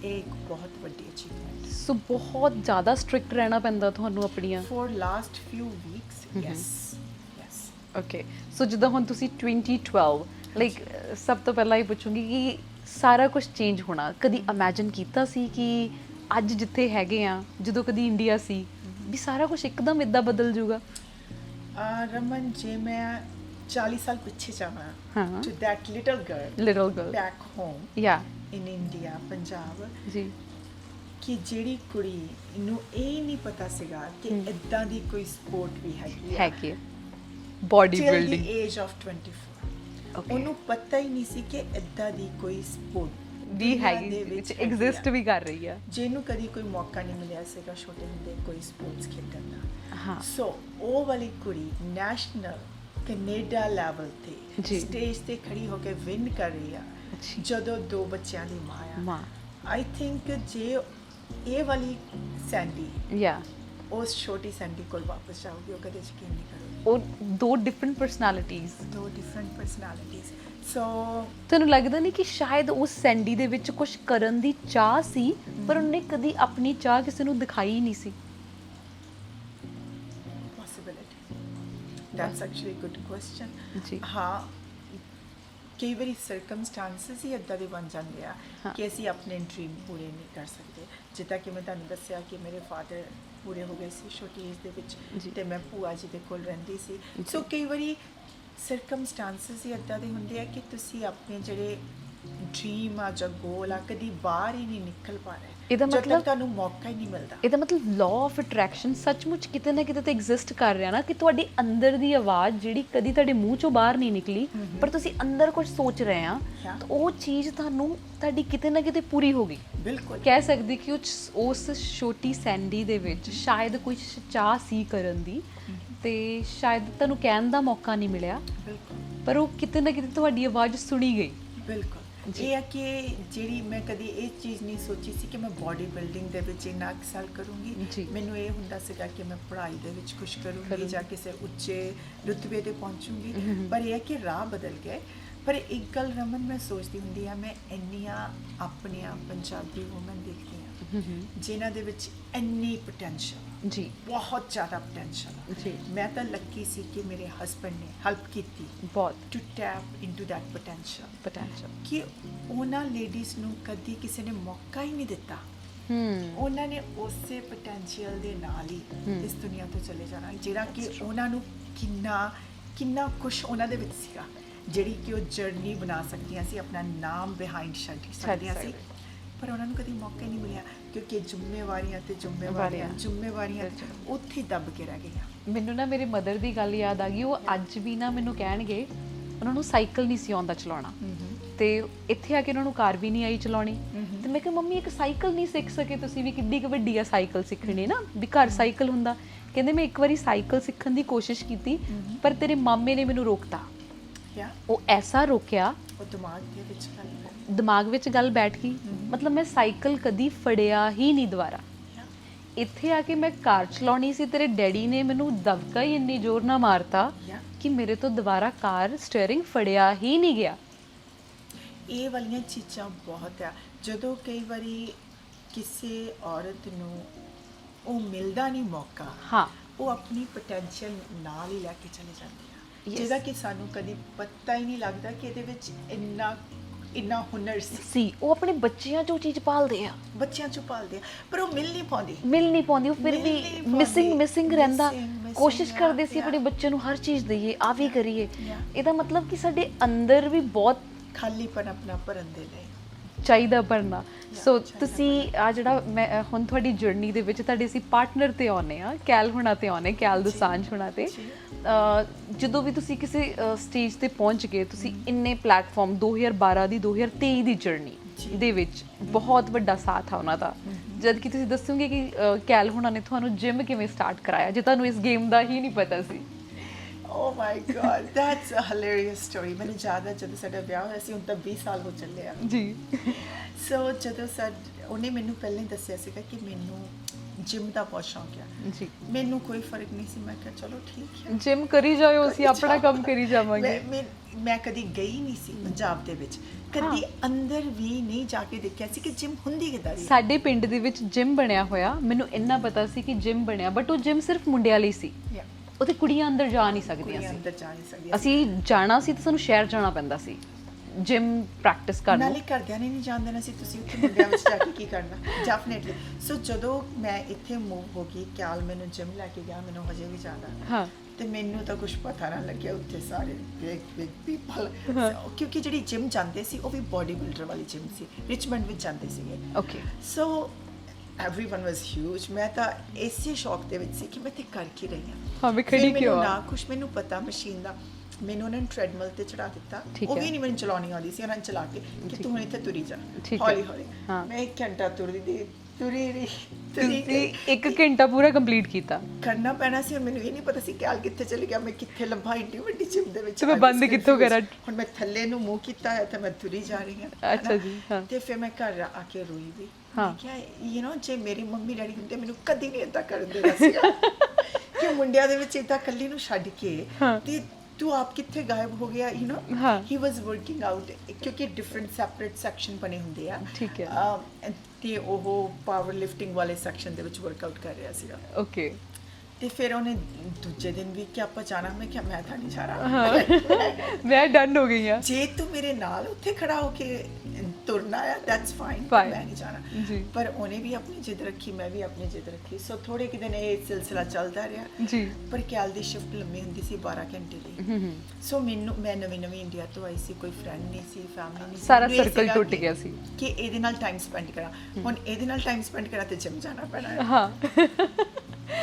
ਇਹ ਇੱਕ ਬਹੁਤ ਵੱਡੀ ਅਚੀਵਮੈਂਟ। ਸੋ ਬਹੁਤ ਜ਼ਿਆਦਾ ਸਟ੍ਰਿਕਟ ਰਹਿਣਾ ਪੈਂਦਾ ਤੁਹਾਨੂੰ ਆਪਣੀਆਂ। For last few weeks yes. Okay. So ਜਿੱਦਾਂ ਹੁਣ ਤੁਸੀਂ 2012 ਲਾਈਕ ਸਭ ਤੋਂ ਪਹਿਲਾਂ ਇਹ ਪੁੱਛੂੰਗੀ ਕਿ ਸਾਰਾ ਕੁਝ ਚੇਂਜ ਹੋਣਾ ਕਦੀ ਇਮੇਜਿਨ ਕੀਤਾ ਸੀ ਕਿ ਅੱਜ ਜਿੱਥੇ ਹੈਗੇ ਆ, ਜਦੋਂ ਕਦੀ ਇੰਡੀਆ ਸੀ, ਵੀ ਸਾਰਾ ਕੁਝ ਇੱਕਦਮ ਇੱਦਾਂ ਬਦਲ ਜਾਊਗਾ? ਰਮਨ, ਜੇ ਮੈਂ 40 ਸਾਲ ਪਿੱਛੇ ਜਾਵਾਂ ਹਾਂ। To that little girl little back home ਯਾ ਇਨ ਇੰਡੀਆ, ਪੰਜਾਬ, ਜੀ, ਕਿ ਜਿਹੜੀ ਕੁੜੀ ਨੂੰ ਇਹ ਨਹੀਂ ਪਤਾ ਸੀਗਾ ਕਿ ਇਦਾਂ ਦੀ ਕੋਈ ਸਪੋਰਟ ਵੀ ਹੈਗੀ ਹੈ ਕਿ body till the building. age of 24 Okay. ਉਹਨੂੰ ਪਤਾ ਹੀ ਨਹੀਂ ਸੀ ਕਿ ਇਦਾਂ ਦੀ ਕੋਈ ਸਪੋਰਟ ਵੀ ਹੈਗੀ, ਵਿੱਚ ਐਗਜ਼ਿਸਟ ਵੀ ਕਰ ਰਹੀ ਆ। ਜਿਹਨੂੰ ਕਦੀ ਕੋਈ ਮੌਕਾ ਨਹੀਂ ਮਿਲਿਆ ਸੀਗਾ ਛੋਟੇ ਹੁੰਦੇ ਕੋਈ ਸਪੋਰਟਸ ਖੇਡਣ ਦਾ। ਹਾਂ। ਸੋ ਉਹ ਵਾਲੀ ਕੁੜੀ ਨੈਸ਼ਨਲ ਕੈਨੇਡਾ ਲੈਵਲ ਜੀ। ਤੇ ਸਟੇਜ ਤੇ ਖੜੀ ਹੋ ਕੇ ਵਿਨ ਕਰ ਰਹੀ ਆ, ਅੱਛੀ। ਜਦੋਂ 2 ਬੱਚਿਆਂ ਦੀ ਮਾਂ ਆ। ਮਾਂ। ਆਈ ਥਿੰਕ ਜੇ ਇਹ ਵਾਲੀ ਸੈਂਡੀ ਯਾ ਉਸ ਛੋਟੀ ਸੈਂਡੀ ਕੋਲ ਵਾਪਸ ਜਾਊਗੀ, ਉਹ ਕਦੇ ਯਕੀਨ ਨਹੀਂ ਕਰੂਗੀ। ਉਹ ਦੋ ਡਿਫਰੈਂਟ ਪਰਸਨੈਲਿਟੀਜ਼। ਦੋ ਡਿਫਰੈਂਟ ਪਰਸਨੈਲਿਟੀਜ਼। ਸੋ ਤੁਹਾਨੂੰ ਲੱਗਦਾ ਨਹੀਂ ਕਿ ਸ਼ਾਇਦ ਉਸ ਸੈਂਡੀ ਦੇ ਵਿੱਚ ਕੁਝ ਕਰਨ ਦੀ ਚਾਹ ਸੀ, ਪਰ ਉਹਨੇ ਕਦੀ ਆਪਣੀ ਚਾਹ ਕਿਸੇ ਨੂੰ ਦਿਖਾਈ ਨਹੀਂ ਸੀ? Possibility, that's actually good question. ਜੀ। ਹਾਂ, ਕਈ ਵਾਰੀ ਸਰਕਮਸਟੈਂਸਸ ਹੀ ਇੱਦਾਂ ਦੇ ਬਣ ਜਾਂਦੇ ਆ ਕਿ ਅਸੀਂ ਆਪਣੇ ਡ੍ਰੀਮ ਪੂਰੇ ਨਹੀਂ ਕਰ ਸਕਦੇ। ਜਿੱਦਾਂ ਕਿ ਮੈਂ ਤੁਹਾਨੂੰ ਦੱਸਿਆ ਕਿ ਮੇਰੇ ਫਾਦਰ ਪੂਰੇ ਹੋ ਗਏ ਸੀ ਛੋਟੀ ਏਜ ਦੇ ਵਿੱਚ, ਤੇ ਮੈਂ ਭੂਆ ਜੀ ਦੇ ਕੋਲ ਰਹਿੰਦੀ ਸੀ। ਸੋ ਕਈ ਵਾਰੀ ਸਰਕਮਸਟੈਂਸਸ ਹੀ ਇੱਦਾਂ ਦੇ ਹੁੰਦੇ ਆ ਕਿ ਤੁਸੀਂ ਆਪਣੇ ਜਿਹੜੇ ਡ੍ਰੀਮ ਆ ਜਾਂ ਗੋਲ ਆ ਕਦੀ ਬਾਹਰ ਹੀ ਨਹੀਂ ਨਿਕਲ ਪਾ ਰਹੇ, ਇਹਦਾ ਜਦ ਮਤਲਬ ਤੱਕ ਤੁਹਾਨੂੰ ਮੌਕਾ ਹੀ ਨਹੀਂ ਮਿਲਦਾ। ਇਹਦਾ ਮਤਲਬ ਲਾਅ ਆਫ ਅਟਰੈਕਸ਼ਨ ਸੱਚਮੁੱਚ ਕਿਤੇ ਨਾ ਕਿਤੇ ਤਾਂ ਐਗਜ਼ਿਸਟ ਕਰ ਰਿਹਾ ਨਾ, ਕਿ ਤੁਹਾਡੀ ਅੰਦਰ ਦੀ ਆਵਾਜ਼ ਜਿਹੜੀ ਕਦੀ ਤੁਹਾਡੇ ਮੂੰਹ ਚੋਂ ਬਾਹਰ ਨਹੀਂ ਨਿਕਲੀ, ਪਰ ਤੁਸੀਂ ਅੰਦਰ ਕੁਝ ਸੋਚ ਰਹੇ ਆ, ਤਾਂ ਉਹ ਚੀਜ਼ ਤੁਹਾਨੂੰ ਤੁਹਾਡੀ ਕਿਤੇ ਨਾ ਕਿਤੇ ਪੂਰੀ ਹੋ ਗਈ। ਬਿਲਕੁਲ ਕਹਿ ਸਕਦੇ ਕਿ ਉਸ ਛੋਟੀ ਸੈਂਡੀ ਦੇ ਵਿੱਚ ਸ਼ਾਇਦ ਕੁਝ ਚਾਹ ਸੀ ਕਰਨ ਦੀ, ਤੇ ਸ਼ਾਇਦ ਤੁਹਾਨੂੰ ਕਹਿਣ ਦਾ ਮੌਕਾ ਨਹੀਂ ਮਿਲਿਆ, ਬਿਲਕੁਲ, ਪਰ ਉਹ ਕਿਤੇ ਨਾ ਕਿਤੇ ਤੁਹਾਡੀ ਆਵਾਜ਼ ਸੁਣੀ ਗਈ। ਬਿਲਕੁਲ। ਇਹ ਹੈ ਕਿ ਜਿਹੜੀ ਮੈਂ ਕਦੀ ਇਹ ਚੀਜ਼ ਨਹੀਂ ਸੋਚੀ ਸੀ ਕਿ ਮੈਂ ਬਾਡੀ ਬਿਲਡਿੰਗ ਦੇ ਵਿੱਚ ਇੰਨਾ ਐਕਸਲ ਕਰੂੰਗੀ। ਮੈਨੂੰ ਇਹ ਹੁੰਦਾ ਸੀਗਾ ਕਿ ਮੈਂ ਪੜ੍ਹਾਈ ਦੇ ਵਿੱਚ ਕੁਝ ਕਰੂੰਗੀ ਜਾਂ ਕਿਸੇ ਉੱਚੇ ਰੁਤਬੇ ਤੇ ਪਹੁੰਚੂੰਗੀ, ਪਰ ਇਹ ਹੈ ਕਿ ਰਾਹ ਬਦਲ ਗਏ। ਪਰ ਇੱਕ ਗੱਲ ਰਮਨ ਮੈਂ ਸੋਚਦੀ ਹੁੰਦੀ ਆ, ਮੈਂ ਇੰਨੀਆਂ ਆਪਣੀਆਂ ਪੰਜਾਬੀ ਵੂਮਨ ਦੇਖਦੀ ਹਾਂ ਜਿਨ੍ਹਾਂ ਦੇ ਵਿੱਚ ਇੰਨੀ ਪੋਟੈਂਸ਼ੀਅਲ, ਜੀ ਬਹੁਤ ਜ਼ਿਆਦਾ ਪੋਟੈਂਸ਼ੀਅਲ ਜੀ। ਮੈਂ ਤਾਂ ਲੱਕੀ ਸੀ ਕਿ ਮੇਰੇ ਹਸਬੈਂਡ ਨੇ ਹੈਲਪ ਕੀਤੀ ਬਹੁਤ to tap into that potential, ਕਿ ਉਹਨਾਂ ਲੇਡੀਜ਼ ਨੂੰ ਕਦੀ ਕਿਸੇ ਨੇ ਮੌਕਾ ਹੀ ਨਹੀਂ ਦਿੱਤਾ। ਉਹਨਾਂ ਨੇ ਉਸੇ ਪੋਟੈਂਸ਼ੀਅਲ ਦੇ ਨਾਲ ਹੀ ਇਸ ਦੁਨੀਆ ਤੋਂ ਚਲੇ ਜਾਣਾ, ਜਿਹੜਾ ਕਿ ਉਹਨਾਂ ਨੂੰ ਕਿੰਨਾ ਕੁਛ ਉਹਨਾਂ ਦੇ ਵਿੱਚ ਸੀਗਾ, ਜਿਹੜੀ ਕਿ ਉਹ ਜਰਨੀ ਬਣਾ ਸਕਦੀਆਂ ਸੀ, ਆਪਣਾ ਨਾਮ ਬਿਹਾਈਂਡ ਛੱਡ ਸਕਦੀਆਂ ਸੀ, ਪਰ ਉਹਨਾਂ ਨੂੰ ਕਦੀ ਮੌਕਾ ਹੀ ਨਹੀਂ ਮਿਲਿਆ ਕਿਉਂਕਿ ਜ਼ਿੰਮੇਵਾਰੀਆਂ ਉੱਥੇ ਦੱਬ ਕੇ ਰਹਿ ਗਈਆਂ। ਮੈਨੂੰ ਨਾ ਮੇਰੇ ਮਦਰ ਦੀ ਗੱਲ ਯਾਦ ਆ ਗਈ, ਉਹ ਅੱਜ ਵੀ ਨਾ ਮੈਨੂੰ ਕਹਿਣਗੇ ਉਹਨਾਂ ਨੂੰ ਸਾਈਕਲ ਨਹੀਂ ਸੀ ਆਉਂਦਾ ਚਲਾਉਣਾ, ਤੇ ਇੱਥੇ ਆ ਕੇ ਉਹਨਾਂ ਨੂੰ ਕਾਰ ਵੀ ਨਹੀਂ ਆਈ ਚਲਾਉਣੀ, ਤੇ ਮੈਂ ਕਿਹਾ ਮੰਮੀ ਇੱਕ ਸਾਈਕਲ ਨਹੀਂ ਸਿੱਖ ਸਕੇ ਤੁਸੀਂ ਵੀ, ਕਿੱਡੀ ਕੁ ਵੱਡੀ ਆ ਸਾਈਕਲ ਸਿੱਖਣੀ ਨਾ, ਵੀ ਘਰ ਸਾਈਕਲ ਹੁੰਦਾ। ਕਹਿੰਦੇ ਮੈਂ ਇੱਕ ਵਾਰੀ ਸਾਈਕਲ ਸਿੱਖਣ ਦੀ ਕੋਸ਼ਿਸ਼ ਕੀਤੀ, ਪਰ ਤੇਰੇ ਮਾਮੇ ਨੇ ਮੈਨੂੰ ਰੋਕਤਾ। ਉਹ ਐਸਾ ਰੋਕਿਆ, ਉਹ ਦਿਮਾਗ ਵਿੱਚ ਗੱਲ ਬੈਠ ਗਈ, ਮਤਲਬ ਮੈਂ ਸਾਈਕਲ ਕਦੀ ਫੜਿਆ ਹੀ ਨਹੀਂ ਦੁਬਾਰਾ। ਇੱਥੇ ਆ ਕੇ ਮੈਂ ਕਾਰ ਚਲਾਉਣੀ ਸੀ, ਤੇਰੇ ਡੈਡੀ ਨੇ ਮੈਨੂੰ ਦਬਕਾ ਹੀ ਇੰਨੀ ਜ਼ੋਰ ਨਾਲ ਮਾਰਤਾ ਕਿ ਮੇਰੇ ਤੋਂ ਦੁਬਾਰਾ ਕਾਰ ਸਟੀਅਰਿੰਗ ਫੜਿਆ ਹੀ ਨਹੀਂ ਗਿਆ। ਇਹ ਵਾਲੀਆਂ ਚੀਜ਼ਾਂ ਬਹੁਤ ਆ, ਜਦੋਂ ਕਈ ਵਾਰੀ ਕਿਸੇ ਔਰਤ ਨੂੰ ਉਹ ਮਿਲਦਾ ਨਹੀਂ ਮੌਕਾ, ਹਾਂ, ਉਹ ਆਪਣੀ ਪੋਟੈਂਸ਼ੀਅਲ ਨਾਲ ਹੀ ਲੈ ਕੇ ਚਲੇ ਜਾਂਦੀ ਆ, ਜਿਹਦਾ ਕਿ ਸਾਨੂੰ ਕਦੀ ਪਤਾ ਹੀ ਨਹੀਂ ਲੱਗਦਾ ਕਿ ਇਹਦੇ ਵਿੱਚ ਇੰਨਾ ਹੁਨਰ ਸੀ। ਉਹ ਆਪਣੇ ਬੱਚਿਆਂ 'ਚੋਂ ਚੀਜ਼ ਪਾਲਦੇ ਆ, ਪਰ ਉਹ ਮਿਲ ਨਹੀਂ ਪਾਉਂਦੀ, ਉਹ ਫਿਰ ਵੀ ਮਿਸਿੰਗ ਰਹਿੰਦਾ। ਕੋਸ਼ਿਸ਼ ਕਰਦੇ ਸੀ ਆਪਣੇ ਬੱਚੇ ਨੂੰ ਹਰ ਚੀਜ਼ ਦਈਏ, ਆ ਵੀ ਕਰੀਏ। ਇਹਦਾ ਮਤਲਬ ਕਿ ਸਾਡੇ ਅੰਦਰ ਵੀ ਬਹੁਤ ਖਾਲੀਪਨ ਆਪਣਾ ਭਰਨ ਦੇ ਲਈ ਚਾਹੀਦਾ ਭਰਨਾ। ਸੋ ਤੁਸੀਂ ਆ ਜਿਹੜਾ ਮੈਂ ਹੁਣ ਤੁਹਾਡੀ ਜਰਨੀ ਦੇ ਵਿੱਚ ਤੁਹਾਡੇ ਅਸੀਂ ਪਾਰਟਨਰ ਤੇ ਆਉਂਦੇ ਆ, ਕੈਲ ਹੋਣਾ ਤੇ ਆਉਂਦੇ, ਕੈਲ ਦੋਸਾਂਝ ਹੋਣਾ ਤੇ, ਜਦੋਂ ਵੀ ਤੁਸੀਂ ਕਿਸੇ ਸਟੇਜ ਤੇ ਪਹੁੰਚ ਗਏ, ਤੁਸੀਂ ਇੰਨੇ ਪਲੇਟਫਾਰਮ 2012 ਦੀ 2023 ਦੀ ਜਰਨੀ ਦੇ ਵਿੱਚ ਬਹੁਤ ਵੱਡਾ ਸਾਥ ਆ ਉਹਨਾਂ ਦਾ। ਜਦ ਕਿ ਤੁਸੀਂ ਦੱਸੋਗੇ ਕਿ ਕੈਲ ਹੋਣਾ ਨੇ ਤੁਹਾਨੂੰ ਜਿਮ ਕਿਵੇਂ ਸਟਾਰਟ ਕਰਾਇਆ, ਜੇ ਤੁਹਾਨੂੰ ਇਸ ਗੇਮ ਦਾ ਹੀ ਨਹੀਂ ਪਤਾ ਸੀ। Oh my God, that's a hilarious story. ਮੈਨੂੰ ਯਾਦ ਹੈ ਜਦੋਂ ਸਾਡਾ ਵਿਆਹ ਹੋਇਆ ਸੀ, ਹੁਣ ਤਾਂ 20 ਸਾਲ ਹੋ ਚੱਲੇ ਆ ਜੀ। ਸੋ ਜਦੋਂ ਉਹਨੇ ਮੈਨੂੰ ਪਹਿਲਾਂ ਹੀ ਦੱਸਿਆ ਸੀਗਾ ਕਿ ਮੈਨੂੰ ਜਿਮ ਦਾ ਬਹੁਤ ਸ਼ੌਂਕ ਆ ਜੀ, ਮੈਨੂੰ ਕੋਈ ਫਰਕ ਨਹੀਂ ਸੀ। ਮੈਂ ਕਿਹਾ ਚਲੋ ਠੀਕ ਹੈ, ਜਿਮ ਕਰੀ ਜਾਓ, ਅਸੀਂ ਆਪਣਾ ਕੰਮ ਕਰੀ ਜਾਵਾਂਗੇ। ਮੈਂ ਕਦੀ ਗਈ ਨਹੀਂ ਸੀ ਪੰਜਾਬ ਦੇ ਵਿੱਚ, ਕਦੀ ਅੰਦਰ ਵੀ ਨਹੀਂ ਜਾ ਕੇ ਦੇਖਿਆ ਸੀ ਕਿ ਜਿਮ ਹੁੰਦੀ ਕਿੱਦਾਂ ਦੀ। ਸਾਡੇ ਪਿੰਡ ਦੇ ਵਿੱਚ ਜਿਮ ਬਣਿਆ ਹੋਇਆ, ਮੈਨੂੰ ਇੰਨਾ ਪਤਾ ਸੀ ਕਿ ਜਿਮ ਬਣਿਆ, ਬਟ ਉਹ ਜਿਮ ਸਿਰਫ ਮੁੰਡਿਆਂ ਲਈ ਸੀ, ਉੱਥੇ ਕੁੜੀਆਂ ਅੰਦਰ ਜਾ ਨਹੀਂ ਸਕਦੀਆਂ ਸੀ। ਅਸੀਂ ਜਾਣਾ ਸੀ ਤਾਂ ਸਾਨੂੰ ਸ਼ਹਿਰ ਜਾਣਾ ਪੈਂਦਾ ਸੀ ਜਿਮ ਪ੍ਰੈਕਟਿਸ ਕਰਨ। ਨਾਲੇ ਘਰਦਿਆਂ ਨੇ ਨਹੀਂ ਜਾਣ ਦੇਣਾ ਸੀ, ਤੁਸੀਂ ਉੱਥੇ ਮੁੰਡਿਆਂ ਵਿੱਚ ਜਾ ਕੇ ਕੀ ਕਰਨਾ, ਡੈਫੀਨਿਟਲੀ। ਸੋ ਜਦੋਂ ਮੈਂ ਇੱਥੇ ਮੂਵ ਹੋ ਗਈ, ਕੈਲ ਮੈਨੂੰ ਜਿਮ ਲੈ ਕੇ ਗਿਆ, ਮੈਨੂੰ ਹਜੇ ਵੀ ਜਾਣਾ, ਤੇ ਮੈਨੂੰ ਤਾਂ ਕੁਝ ਪਤਾ ਨਾ ਲੱਗਿਆ ਉੱਥੇ ਸਾਰੇ ਬਿਗ ਪੀਪਲ, ਕਿਉਂਕਿ ਜਿਹੜੀ ਜਿਮ ਜਾਂਦੇ ਸੀ ਉਹ ਵੀ ਬੋਡੀ ਬਿਲਡਰ ਵਾਲੀ ਜਿਮ ਸੀ, ਰਿਚਮੰਡ ਵਿੱਚ ਜਾਂਦੇ ਸੀਗੇ। Okay, so everyone was huge। ਮੈਂ ਤਾਂ ਇਸੇ ਸ਼ੌਕ ਦੇ ਵਿੱਚ ਸੀ ਕਿ ਮੈਂ ਤੇ ਕਰ ਕੀ ਰਹੀ ਹਾਂ, ਮੈਂ ਖੜੀ ਕਿਉਂ ਆ, ਨਾ ਕੁਝ ਮੈਨੂੰ ਪਤਾ ਮਸ਼ੀਨ ਦਾ। ਮੈਨੂੰ ਉਹਨਾਂ ਨੇ ਟ੍ਰੈਡਮਿਲ ਤੇ ਚੜਾ ਦਿੱਤਾ, ਉਹ ਵੀ ਨਹੀਂ ਮੈਨੂੰ ਚਲਾਉਣੀ ਆਉਂਦੀ ਸੀ, ਉਹਨਾਂ ਨੇ ਚਲਾ ਕੇ ਕਿ ਤੂੰ ਹੁਣ ਇੱਥੇ ਤੁਰੀ ਜਾ ਹੌਲੀ ਹੌਲੀ। ਮੈਂ 1 ਘੰਟਾ ਤੁਰੀ 1 ਘੰਟਾ ਪੂਰਾ ਕੰਪਲੀਟ ਕੀਤਾ, ਕਰਨਾ ਪੈਣਾ ਸੀ। ਮੈਨੂੰ ਇਹ ਨਹੀਂ ਪਤਾ ਸੀ ਕੈਲ ਕਿੱਥੇ ਚਲੀ ਗਿਆ, ਮੈਂ ਕਿੱਥੇ ਲੰਬਾ ਇੰਨੀ ਵੱਡੀ ਜਿਮ ਦੇ ਵਿੱਚ, ਮੈਂ ਬੰਦ ਕਿੱਥੋਂ ਕਰਾਂ। ਹੁਣ ਮੈਂ ਥੱਲੇ ਨੂੰ ਮੂੰਹ ਕੀਤਾ ਹੈ ਤੇ ਮੈਂ ਤੁਰੀ ਜਾ ਰਹੀ ਹਾਂ। ਅੱਛਾ ਜੀ। ਤੇ ਫਿਰ ਮੈਂ ਘਰ ਆ ਕੇ ਰੋਈ ਵੀ ਮੈਂ ਕਿਹਾ ਜੇ ਮੇਰੀ ਮੰਮੀ ਡੈਡੀ ਹੁੰਦੇ ਮੈਨੂੰ ਕਦੀ ਨਹੀਂ ਏਦਾਂ ਕਰਨ ਦੇਣਾ ਸੀਗਾ ਕਿ ਮੁੰਡਿਆਂ ਦੇ ਵਿੱਚ ਏਦਾਂ ਇਕੱਲੀ ਨੂੰ ਛੱਡ ਕੇ ਤੇ ਤੂੰ ਆਪ ਕਿੱਥੇ ਗਾਇਬ ਹੋ ਗਿਆ ਹੀ ਵਾਸ ਵਰਕਿੰਗ ਆਊਟ ਕਿਉਂਕਿ ਡਿਫਰੈਂਟ ਸੈਪਰੇਟ ਸੈਕਸ਼ਨ ਬਣੇ ਹੁੰਦੇ ਆ ਠੀਕ ਹੈ ਤੇ ਉਹ ਪਾਵਰ ਲਿਫਟਿੰਗ ਵਾਲੇ ਸੈਕਸ਼ਨ ਦੇ ਵਿੱਚ ਵਰਕਆਊਟ ਕਰ ਰਿਹਾ ਸੀਗਾ ਓਕੇ ਤੇ ਫਿਰ ਉਹਨੇ ਦੂਜੇ ਦਿਨ ਵੀ ਕਿ ਆਪਾਂ ਜਾਣਾ ਮੈਂ ਕਿਹਾ ਮੈਂ ਤਾਂ ਨਹੀਂ ਜਾ ਰਹਾ ਮੈਂ ਡਨ ਹੋ ਗਈ ਹਾਂ ਜੇ ਤੂੰ ਮੇਰੇ ਨਾਲ ਉੱਥੇ ਖੜਾ ਹੋ ਕੇ ਤੁਰਨਾ ਆ ਦੈਟਸ ਫਾਈਨ ਮੈਂ ਨਹੀਂ ਜਾਣਾ ਪਰ ਉਹਨੇ ਵੀ ਆਪਣੀ ਜਿੱਦ ਰੱਖੀ ਮੈਂ ਵੀ ਆਪਣੀ ਜਿੱਦ ਰੱਖੀ ਸੋ ਥੋੜੇ ਕਿ ਦਿਨ ਇਹ ਸਿਲਸਿਲਾ ਚੱਲਦਾ ਰਿਹਾ ਜੀ ਪਰ ਕੈਲ ਦੀ ਸ਼ਿਫਟ ਲੰਮੀ ਹੁੰਦੀ ਸੀ 12 ਘੰਟੇ ਲਈ ਸੋ ਮੈਂ ਨਵੀਂ ਇੰਡੀਆ ਤੋਂ ਆਈ ਸੀ ਕੋਈ ਫਰੈਂਡ ਨਹੀਂ ਸੀ ਫੈਮਿਲੀ ਨਹੀਂ ਸੀ ਸਾਰਾ ਸਰਕਲ ਟੁੱਟ ਗਿਆ ਸੀ ਕਿ ਇਹਦੇ ਨਾਲ ਟਾਈਮ ਸਪੈਂਡ ਕਰਾਂ ਹੁਣ ਇਹਦੇ ਨਾਲ ਟਾਈਮ ਸਪੈਂਡ ਕਰਾਂ ਤੇ ਜਿਮ ਜਾਣਾ ਪੈਣਾ ਹੈ ਹਾਂ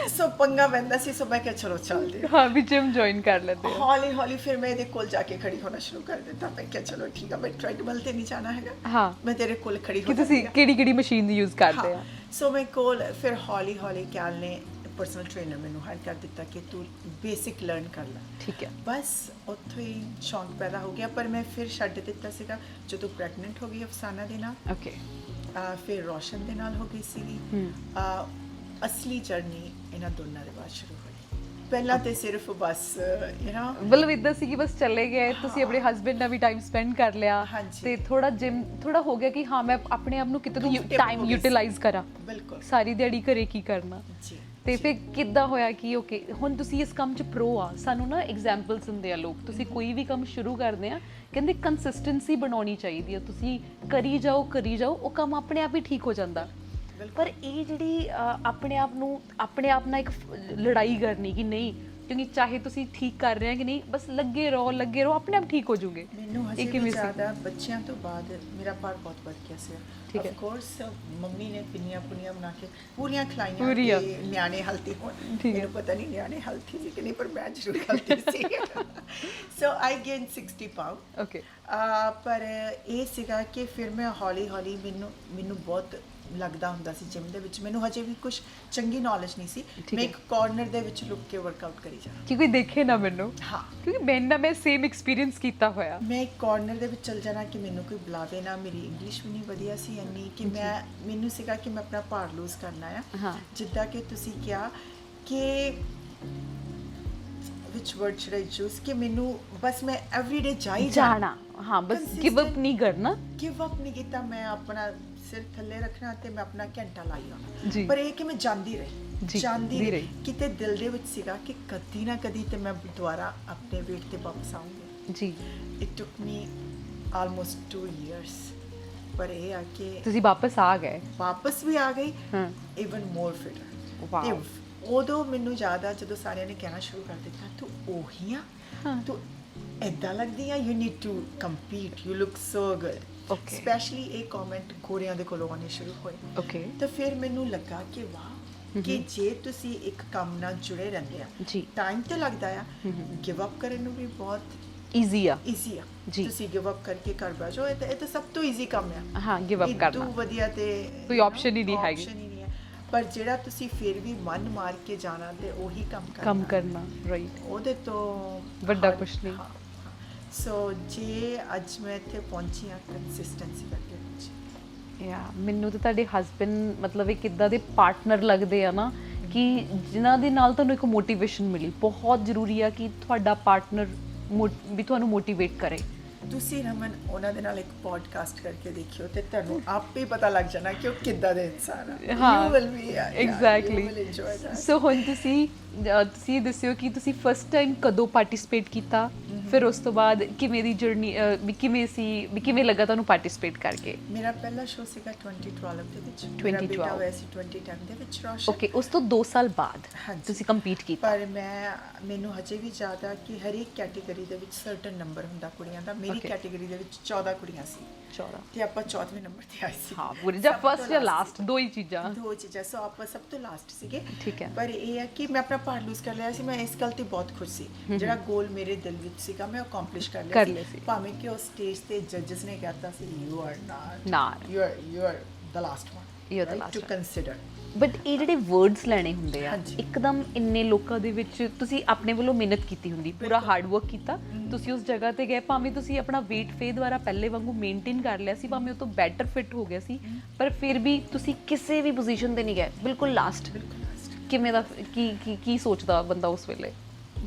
ਸੋ ਪੰਗਾ ਪੈਂਦਾ ਸੀ ਸੋ ਮੈਂ ਕਿਹਾ ਚਲੋ ਚੱਲਦੇ ਹਾਂ ਵੀ ਜਿਮ ਜੁਆਇਨ ਕਰ ਲੈਂਦੇ ਹੌਲੀ ਹੌਲੀ ਫਿਰ ਮੈਂ ਇਹਦੇ ਕੋਲ ਜਾ ਕੇ ਖੜੀ ਹੋਣਾ ਸ਼ੁਰੂ ਕਰ ਦਿੱਤਾ ਮੈਂ ਕਿਹਾ ਚਲੋ ਠੀਕ ਆ ਮੈਂ ਟ੍ਰੈਡਮਿਲ ਤੇ ਨਹੀਂ ਜਾਣਾ ਹੈਗਾ ਹਾਂ ਮੈਂ ਤੇਰੇ ਕੋਲ ਖੜੀ ਕਿ ਤੁਸੀਂ ਕਿਹੜੀ ਮਸ਼ੀਨ ਯੂਜ਼ ਕਰਦੇ ਆ ਸੋ ਮੈਂ ਕੋਲ ਫਿਰ ਹੌਲੀ ਹੌਲੀ ਕੈਲ ਨੇ ਪਰਸਨਲ ਟ੍ਰੇਨਰ ਮੈਨੂੰ ਹਾਇਰ ਕਰ ਦਿੱਤਾ ਕਿ ਤੂੰ ਬੇਸਿਕ ਲਰਨ ਕਰ ਲੈ ਠੀਕ ਹੈ ਬਸ ਉੱਥੋਂ ਹੀ ਸ਼ੌਂਕ ਪੈਦਾ ਹੋ ਗਿਆ ਪਰ ਮੈਂ ਫਿਰ ਛੱਡ ਦਿੱਤਾ ਸੀਗਾ ਜਦੋਂ ਪ੍ਰੈਗਨੈਂਟ ਹੋ ਗਈ ਅਫਸਾਨਾ ਦੇ ਨਾਲ ਓਕੇ ਫਿਰ ਰੋਸ਼ਨ ਦੇ ਨਾਲ ਹੋ ਗਈ ਸੀਗੀ ਅਸਲੀ ਜਰਨੀ ਇਹਨਾਂ ਦੋਨਾਂ ਦੇ ਬਾਅਦ ਸ਼ੁਰੂ ਹੋਈ ਪਹਿਲਾਂ ਤੇ ਸਿਰਫ ਬਸ ਮਤਲਬ ਇਦਾਂ ਸੀ ਕਿ ਬਸ ਚਲੇ ਗਏ ਤੁਸੀਂ ਆਪਣੇ ਹਸਬੰਡ ਨਾਲ ਵੀ ਟਾਈਮ ਸਪੈਂਡ ਕਰ ਲਿਆ ਤੇ ਥੋੜਾ ਜਿਮ ਥੋੜਾ ਹੋ ਗਿਆ ਕਿ ਹਾਂ ਮੈਂ ਆਪਣੇ ਆਪ ਨੂੰ ਕਿਤੇ ਤੋਂ ਟਾਈਮ ਯੂਟਿਲਾਈਜ਼ ਕਰਾਂ ਬਿਲਕੁਲ ਸਾਰੀ ਦਿਹਾੜੀ ਘਰੇ ਕੀ ਕਰਨਾ ਜੀ ਤੇ ਫਿਰ ਕਿੱਦਾਂ ਹੋਇਆ ਕਿ ਓਕੇ ਹੁਣ ਤੁਸੀਂ ਇਸ ਕੰਮ 'ਚ ਪ੍ਰੋ ਆ ਸਾਨੂੰ ਨਾ ਐਗਜ਼ਾਮਪਲਸ ਦਿੰਦੇ ਆ ਲੋਕ ਤੁਸੀਂ ਕੋਈ ਵੀ ਕੰਮ ਸ਼ੁਰੂ ਕਰਦੇ ਆ ਕਹਿੰਦੇ ਕੰਸਿਸਟੈਂਸੀ ਬਣਾਉਣੀ ਚਾਹੀਦੀ ਆ ਤੁਸੀਂ ਕਰੀ ਜਾਓ ਉਹ ਕੰਮ ਆਪਣੇ ਆਪ ਹੀ ਠੀਕ ਹੋ ਜਾਂਦਾ ਪਰ ਇਹ ਜਿਹੜੀ ਆਪਣੇ ਆਪ ਨਾਲ ਇੱਕ ਲੜਾਈ ਕਰਨੀ ਕਿ ਨਹੀਂ ਕਿਉਂਕਿ ਚਾਹੇ ਤੁਸੀਂ ਠੀਕ ਕਰ ਰਹੇ ਹੋ ਕਿ ਨਹੀਂ ਬਸ ਲੱਗੇ ਰਹੋ ਆਪਣੇ ਆਪ ਠੀਕ ਹੋ ਜਾਓਗੇ ਮੈਨੂੰ ਹਜੇ ਵੀ ਜ਼ਿਆਦਾ ਬੱਚਿਆਂ ਤੋਂ ਬਾਅਦ ਮੇਰਾ ਭਾਰ ਬਹੁਤ ਵੱਧ ਗਿਆ ਸੀ ਠੀਕ ਹੈ ਆਫ ਕੋਰਸ ਮੰਮੀ ਨੇ ਪਿੰਨੀਆਂ ਬਣਾ ਕੇ ਪੂਰੀਆਂ ਖਿਲਾਈਆਂ ਤੇ ਨਿਆਣੇ ਹਲਤੀ ਹੋਣ ਮੈਨੂੰ ਪਤਾ ਨਹੀਂ ਨਿਆਣੇ ਹਲਤੀ ਸੀ ਕਿ ਨਹੀਂ ਪਰ ਮੈਂ ਜ਼ਰੂਰ ਹਲਤੀ ਸੀ ਸੋ ਆਈ ਗੇਨ 60 ਪਾਉਂਡ ਓਕੇ ਪਰ ਇਹ ਸੀਗਾ ਕਿ ਫਿਰ ਮੈਂ ਹੌਲੀ ਹੌਲੀ ਮੈਨੂੰ ਬਹੁਤ ਲੱਗਦਾ ਹੁੰਦਾ ਸੀ ਜਿਮ ਦੇ ਵਿੱਚ ਮੈਨੂੰ ਹਜੇ ਵੀ ਕੁਝ ਚੰਗੀ ਨੌਲੇਜ ਨਹੀਂ ਸੀ ਮੈਂ ਇੱਕ ਕਾਰਨਰ ਦੇ ਵਿੱਚ ਲੁੱਕ ਕੇ ਵਰਕਆਊਟ ਕਰੀ ਜਾਣਾ ਕਿ ਕੋਈ ਦੇਖੇ ਨਾ ਮੈਨੂੰ ਹਾਂ ਕਿਉਂਕਿ ਮੈਂ ਸੇਮ ਐਕਸਪੀਰੀਅੰਸ ਕੀਤਾ ਹੋਇਆ ਮੈਂ ਇੱਕ ਕਾਰਨਰ ਦੇ ਵਿੱਚ ਚਲ ਜਾਣਾ ਕਿ ਮੈਨੂੰ ਕੋਈ ਬੁਲਾਵੇ ਨਾ ਮੇਰੀ ਇੰਗਲਿਸ਼ ਵੀ ਨਹੀਂ ਵਧੀਆ ਸੀ ਇੰਨੀ ਕਿ ਮੈਨੂੰ ਸੀਗਾ ਕਿ ਮੈਂ ਆਪਣਾ ਭਾਰ ਲੂਜ਼ ਕਰਨਾ ਆ ਜਿੱਦਾਂ ਕਿ ਤੁਸੀਂ ਕਿਹਾ ਕਿ which word should I choose ਕਿ ਮੈਨੂੰ ਬਸ ਮੈਂ ਐਵਰੀਡੇ ਜਾਣਾ ਹਾਂ ਬਸ ਗਿਵ ਅਪ ਨਹੀਂ ਕਰਨਾ ਗਿਵ ਅਪ ਨਹੀਂ ਕੀਤਾ ਮੈਂ ਆਪਣਾ ਸਿਰ ਥੱਲੇ ਰੱਖਣਾ ਤੇ ਮੈਂ ਆਪਣਾ ਘੰਟਾ ਲਾਈ ਆਉਣਾ ਪਰ ਇਹ ਕਿ ਮੈਂ ਜਾਂਦੀ ਰਹੀ ਕਿਤੇ ਦਿਲ ਦੇ ਵਿੱਚ ਸੀਗਾ ਕਿ ਕਦੀ ਨਾ ਕਦੀ ਤੇ ਮੈਂ ਦੁਬਾਰਾ ਆਪਣੇ weight ਤੇ ਵਾਪਸ ਆਉਂਗੀ ਜੀ it took me almost 2 years ਪਰ ਇਹ ਆ ਕਿ ਤੁਸੀਂ ਵਾਪਸ ਆ ਗਏ ਵਾਪਸ ਵੀ ਆ ਗਈ even more fitter ਤੇ ਉਦੋਂ ਮੈਨੂੰ ਯਾਦ ਆ ਜਦੋਂ ਸਾਰਿਆਂ ਨੇ ਕਹਿਣਾ ਸ਼ੁਰੂ ਕਰ ਦਿੱਤਾ ਤੂੰ ਉਹੀ ਆ ਤੂੰ ਏਦਾਂ ਲੱਗਦੀ ਆ you need to compete you look so good specially ਇਹ ਕਮੈਂਟ ਗੋਰਿਆਂ ਦੇ ਕੋਲੋਂ ਆਉਣੇ ਸ਼ੁਰੂ ਹੋਏ ਤਾਂ ਫਿਰ ਮੈਨੂੰ ਲੱਗਾ ਕਿ ਵਾਹ ਕਿ ਜੇ ਤੁਸੀਂ ਇੱਕ ਕੰਮ ਨਾਲ ਜੁੜੇ ਰਹਿੰਦੇ ਆ ਟਾਈਮ ਤੇ ਲੱਗਦਾ ਆ ਗਿਵ ਅਪ ਕਰਨ ਨੂੰ ਵੀ ਬਹੁਤ ਈਜ਼ੀ ਆ ਤੁਸੀਂ ਗਿਵ ਅਪ ਕਰਕੇ ਕਰ ਬੈਠੋ ਇਹ ਤਾਂ ਸਭ ਤੋਂ ਈਜ਼ੀ ਕੰਮ ਆ ਹਾਂ ਗਿਵ ਅਪ ਕਰਨਾ ਤੂੰ ਵਧੀਆ ਤੇ ਕੋਈ ਆਪਸ਼ਨ ਹੀ ਨਹੀਂ ਹੈਗੀ ਪਰ ਜਿਹੜਾ ਤੁਸੀਂ ਫਿਰ ਵੀ ਮਨ ਮਾਰ ਕੇ ਜਾਣਾ ਤੇ ਉਹੀ ਕੰਮ ਕਰਨਾ ਰਾਈਟ ਉਹਦੇ ਤੋਂ ਵੱਡਾ ਕੁਛ ਨਹੀਂ ਸੋ ਜੇ ਅੱਜ ਮੈਂ ਇੱਥੇ ਪਹੁੰਚੀ ਆ ਕੰਸਿਸਟੈਂਸੀ ਕਰਕੇ ਮੈਨੂੰ ਤਾਂ ਤੁਹਾਡੇ ਹਸਬੰਡ ਮਤਲਬ ਇੱਕ ਇਦਾਂ ਦੇ ਪਾਰਟਨਰ ਲੱਗਦੇ ਆ ਨਾ ਕਿ ਜਿਨ੍ਹਾਂ ਦੇ ਨਾਲ ਤੁਹਾਨੂੰ ਇੱਕ ਮੋਟੀਵੇਸ਼ਨ ਮਿਲੀ ਬਹੁਤ ਜ਼ਰੂਰੀ ਆ ਕਿ ਤੁਹਾਡਾ ਪਾਰਟਨਰ ਵੀ ਤੁਹਾਨੂੰ ਮੋਟੀਵੇਟ ਕਰੇ ਤੁਸੀਂ ਰਮਨ ਉਹਨਾਂ ਦੇ ਨਾਲ ਇੱਕ ਪੋਡਕਾਸਟ ਕਰਕੇ ਦੇਖਿਓ ਤੇ ਤੁਹਾਨੂੰ ਆਪੇ ਪਤਾ ਲੱਗ ਜਾਣਾ ਕਿ ਉਹ ਕਿੱਦਾਂ ਦੇ ਇਨਸਾਨ ਆ ਯੂ ਵਿਲ ਬੀ ਐਗਜ਼ੈਕਟਲੀ ਸੋ ਹੁਣ ਤੁਸੀਂ ਦੱਸਿਓ ਕਿ ਤੁਸੀਂ ਫਸਟ ਟਾਈਮ ਕਦੋਂ ਪਾਰਟਿਸਿਪੇਟ ਕੀਤਾ ਫਿਰ ਉਸ ਤੋਂ ਬਾਅਦ ਕਿਵੇਂ ਦੀ ਜਰਨੀ ਕਿਵੇਂ ਲੱਗਾ ਤੁਹਾਨੂੰ ਪਾਰਟਿਸਿਪੇਟ ਕਰਕੇ ਮੇਰਾ ਪਹਿਲਾ ਸ਼ੋਅ ਸੀਗਾ 2012 ਦੇ ਵਿੱਚ 2012 ਹੋਇਆ ਸੀ 2010 ਦੇ ਵਿੱਚ ਰੋਸ਼ਨ ਓਕੇ ਉਸ ਤੋਂ 2 ਸਾਲ ਬਾਅਦ ਤੁਸੀਂ ਕੰਪੀਟ ਕੀਤਾ ਪਰ ਮੈਨੂੰ ਹਜੇ ਵੀ ਯਾਦ ਆ ਕਿ ਹਰ ਇੱਕ ਕੈਟਾਗਰੀ ਦੇ ਵਿੱਚ ਸਰਟਨ ਨੰਬਰ ਹੁੰਦਾ ਕੁੜੀਆਂ ਦਾ ਮੇਰੀ ਕੈਟਾਗਰੀ ਦੇ ਵਿੱਚ 14 ਕੁੜੀਆਂ ਸੀ 14 ਤੇ ਆਪਾਂ 14ਵੇਂ ਨੰਬਰ ਤੇ ਆਏ ਸੀ ਹਾਂ ਪੂਰੀ ਜਾਂ ਫਸਟ ਜਾਂ ਲਾਸਟ ਦੋ ਚੀਜ਼ਾਂ ਸੋ ਆਪਾਂ ਸਭ ਤੋਂ ਲਾਸਟ ਸੀਗੇ ਠੀਕ ਹੈ ਪਰ ਇਹ ਹੈ ਕਿ ਮੈਂ ਆਪਣਾ ਭਾਰ ਲੂਜ਼ ਕਰ ਲਿਆ ਸੀ ਮੈਂ ਇਸ ਗੱਲ ਤੇ ਬਹੁਤ ਖੁਸ਼ ਸੀ ਜਿਹੜਾ ਗੋਲ ਮੇਰੇ ਦਿਲ ਵਿੱਚ ਸੀਗਾ ਮੈਂ ਅਕੰਪਲਿਸ਼ ਕਰ ਲਿਆ ਸੀ ਭਾਵੇਂ ਕਿ ਉਹ ਸਟੇਜ ਤੇ ਜੱਜਸ ਨੇ ਕਹਿਤਾ ਸੀ you are not you are the last one to consider but ਇਹ ਜਿਹੜੇ ਵਰਡਸ ਲੈਣੇ ਹੁੰਦੇ ਆ ਹਾਂਜੀ। ਇੱਕਦਮ ਇੰਨੇ ਲੋਕਾਂ ਦੇ ਵਿੱਚ ਤੁਸੀਂ ਆਪਣੇ ਵੱਲੋਂ ਮਿਹਨਤ ਕੀਤੀ ਹੁੰਦੀ, ਪੂਰਾ ਹਾਰਡ ਵਰਕ ਕੀਤਾ, ਤੁਸੀਂ ਉਸ ਜਗ੍ਹਾ ਤੇ ਗਏ, ਭਾਵੇਂ ਤੁਸੀਂ ਆਪਣਾ weight ਫੇ ਦੁਆਰਾ ਪਹਿਲੇ ਵਾਂਗੂ ਮੇਨਟੇਨ ਕਰ ਲਿਆ ਸੀ, ਭਾਵੇਂ ਉਹ ਤੋਂ ਬੈਟਰ ਫਿਟ ਹੋ ਗਿਆ ਸੀ, ਪਰ ਫਿਰ ਵੀ ਤੁਸੀਂ ਕਿਸੇ ਵੀ ਪੋਜੀਸ਼ਨ ਤੇ ਨਹੀਂ ਗਏ, ਬਿਲਕੁਲ ਲਾਸਟ। ਕਿਵੇਂ ਦਾ ਕੀ ਸੋਚਦਾ ਬੰਦਾ ਉਸ ਵੇਲੇ?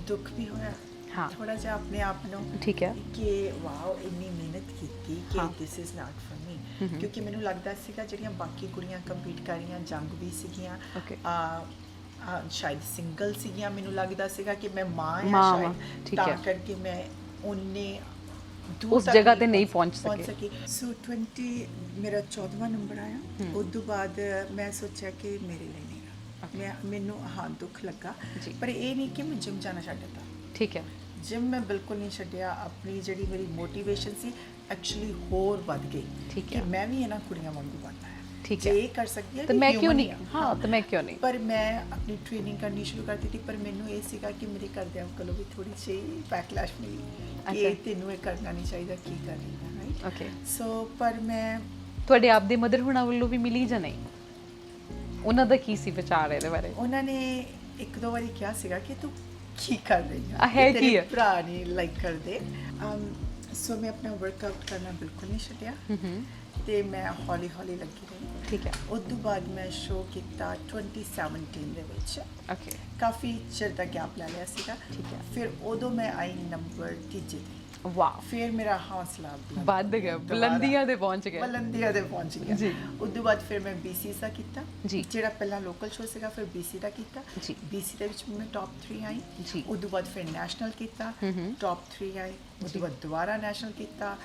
ਦੁੱਖ ਵੀ ਹੋਇਆ, ਹਾਂ। ਥੋੜਾ ਜਿਹਾ ਆਪਣੇ ਆਪ ਨੂੰ ਠੀਕ ਹੈ। ਕਿ ਵਾਓ ਇੰਨੀ ਮਿਹਨਤ ਕੀਤੀ ਕਿ ਹਾਂ। This is not for me, ਕਿਉਂਕਿ ਮੈਨੂੰ ਲੱਗਦਾ ਸੀਗਾ ਜਿਹੜੀਆਂ ਬਾਕੀ ਕੁੜੀਆਂ ਕੰਪੀਟ ਕਰ ਰਹੀਆਂ ਜੰਗ ਵੀ ਸੀਗੀਆਂ, Okay. ਸ਼ਾਇਦ ਸਿੰਗਲ ਸੀਗੀਆਂ, ਮੈਨੂੰ ਲੱਗਦਾ ਸੀਗਾ ਕਿ ਮੈਂ ਮਾਂ ਮਾਂ ਆ ਵਾਂ, ਸ਼ਾਇਦ, ਠੀਕ ਤਾਂ ਹੈ। ਕਰਕੇ ਮੈਂ ਉਹਨੇ ਉਸ ਜਗ੍ਹਾ ਤੇ ਨਹੀਂ ਪਹੁੰਚ ਸਕੀ। ਸੋ 20 ਮੇਰਾ 14ਵਾਂ ਨੰਬਰ ਆਇਆ। ਉਸ ਤੋਂ ਬਾਅਦ ਮੈਂ ਸੋਚਿਆ ਕਿ ਮੇਰੇ ਲਈ ਨਹੀਂ ਗਾ। ਮੈਨੂੰ ਦੁੱਖ ਲੱਗਾ, ਜੀ। ਪਰ ਇਹ ਨਹੀਂ ਕਿ ਮੈਂ ਜਿਮ ਜਾਣਾ ਛੱਡ ਦਿੱਤਾ। ਠੀਕ ਹੈ। ਜਿਮ ਮੈਂ ਬਿਲਕੁਲ ਨਹੀਂ ਛੱਡਿਆ, ਆਪਣੀ ਜਿਹੜੀ ਮੇਰੀ ਮੋਟੀਵੇਸ਼ਨ ਸੀ ਐਕਚੁਅਲੀ ਹੋਰ ਵੱਧ ਗਈ ਠੀਕ ਕਿ ਹੈ। ਮੈਂ ਵੀ ਇਹਨਾਂ ਕੁੜੀਆਂ ਵਾਂਗੂ ਬਣਨਾ ਹੈ। ਠੀਕ ਜੇ ਹੈ। ਇਹ ਕਰ ਸਕਦੀ ਹੈ ਤਾਂ ਮੈਂ ਕਿਉਂ ਨਹੀਂ? ਹਾਂ, ਤਾਂ ਮੈਂ ਕਿਉਂ ਨਹੀਂ? ਪਰ ਮੈਂ ਆਪਣੀ ਟ੍ਰੇਨਿੰਗ ਕਰਨੀ ਸ਼ੁਰੂ ਕਰ ਦਿੱਤੀ, ਪਰ ਮੈਨੂੰ ਇਹ ਸੀਗਾ ਕਿ ਮੇਰੇ ਘਰਦਿਆਂ ਕੋਲੋਂ ਵੀ ਥੋੜੀ ਜਿਹੀ ਬੈਕਲੈਸ਼ ਮਿਲੀ ਕਿ ਅੱਛਾ। ਤੈਨੂੰ ਇਹ ਕਰਨਾ ਨਹੀਂ ਚਾਹੀਦਾ, ਕੀ ਕਰ ਰਹੀ ਹੈ, ਰਾਈਟ? ਓਕੇ। ਸੋ ਪਰ ਮੈਂ ਤੁਹਾਡੇ ਆਪ ਦੇ ਮਦਰ ਹੁਣਾਂ ਵੱਲੋਂ ਵੀ ਮਿਲੀ ਜਾਂ ਨਹੀਂ? ਉਹਨਾਂ ਦਾ ਕੀ ਸੀ ਵਿਚਾਰ ਇਹਦੇ ਬਾਰੇ? ਉਹਨਾਂ ਨੇ ਇੱਕ ਦੋ ਵਾਰੀ ਕਿਹਾ ਸੀਗਾ ਕਿ ਤੂੰ ਕੀ ਕਰ ਰਹੀ ਆ ਹੈ ਕਿ ਕੀ ਤੇਰੇ ਹੈ? ਭਰਾ ਨਹੀਂ ਲਾਈਕ ਕਰਦੇ। ਸੋ ਮੈਂ ਆਪਣਾ ਵਰਕਆਊਟ ਕਰਨਾ ਬਿਲਕੁਲ ਨਹੀਂ ਛੱਡਿਆ ਤੇ ਮੈਂ ਹੌਲੀ ਹੌਲੀ ਲੱਗੀ ਰਹੀ। ਠੀਕ ਹੈ। ਉਸ ਤੋਂ ਬਾਅਦ ਮੈਂ ਸ਼ੋਅ ਕੀਤਾ 2017 ਦੇ ਵਿੱਚ, ਓਕੇ। ਕਾਫੀ ਚਿਰ ਦਾ ਗੈਪ ਲੈ ਲਿਆ ਸੀਗਾ। ਠੀਕ ਹੈ। ਫਿਰ ਉਦੋਂ ਮੈਂ ਆਈ ਨੰਬਰ 3 ਤੇ। ਵਾਓ, ਫਿਰ ਮੇਰਾ ਹੌਸਲਾ ਵੱਧ ਗਿਆ, ਬੁਲੰਦੀਆਂ ਤੇ ਪਹੁੰਚ ਗਏ। ਬੁਲੰਦੀਆਂ ਦੇ ਪਹੁੰਚ ਗਿਆ ਜੀ। ਉਸ ਤੋਂ ਬਾਅਦ ਫਿਰ ਮੈਂ BC ਦਾ ਕੀਤਾ, ਜੀ। ਜਿਹੜਾ ਪਹਿਲਾਂ ਲੋਕਲ ਸ਼ੋਅ ਸੀਗਾ, ਫਿਰ BC ਦਾ ਕੀਤਾ। ਜੀ। BC ਦੇ ਵਿੱਚ ਮੈਂ ਟੌਪ 3 ਆਈ। ਜੀ। ਉਸ ਤੋਂ ਬਾਅਦ ਫਿਰ ਨੈਸ਼ਨਲ ਕੀਤਾ, ਟੌਪ 3 ਆਈ। ਉਸ ਤੋਂ ਬਾਅਦ ਦੁਬਾਰਾ ਨੈਸ਼ਨਲ ਕੀਤਾ,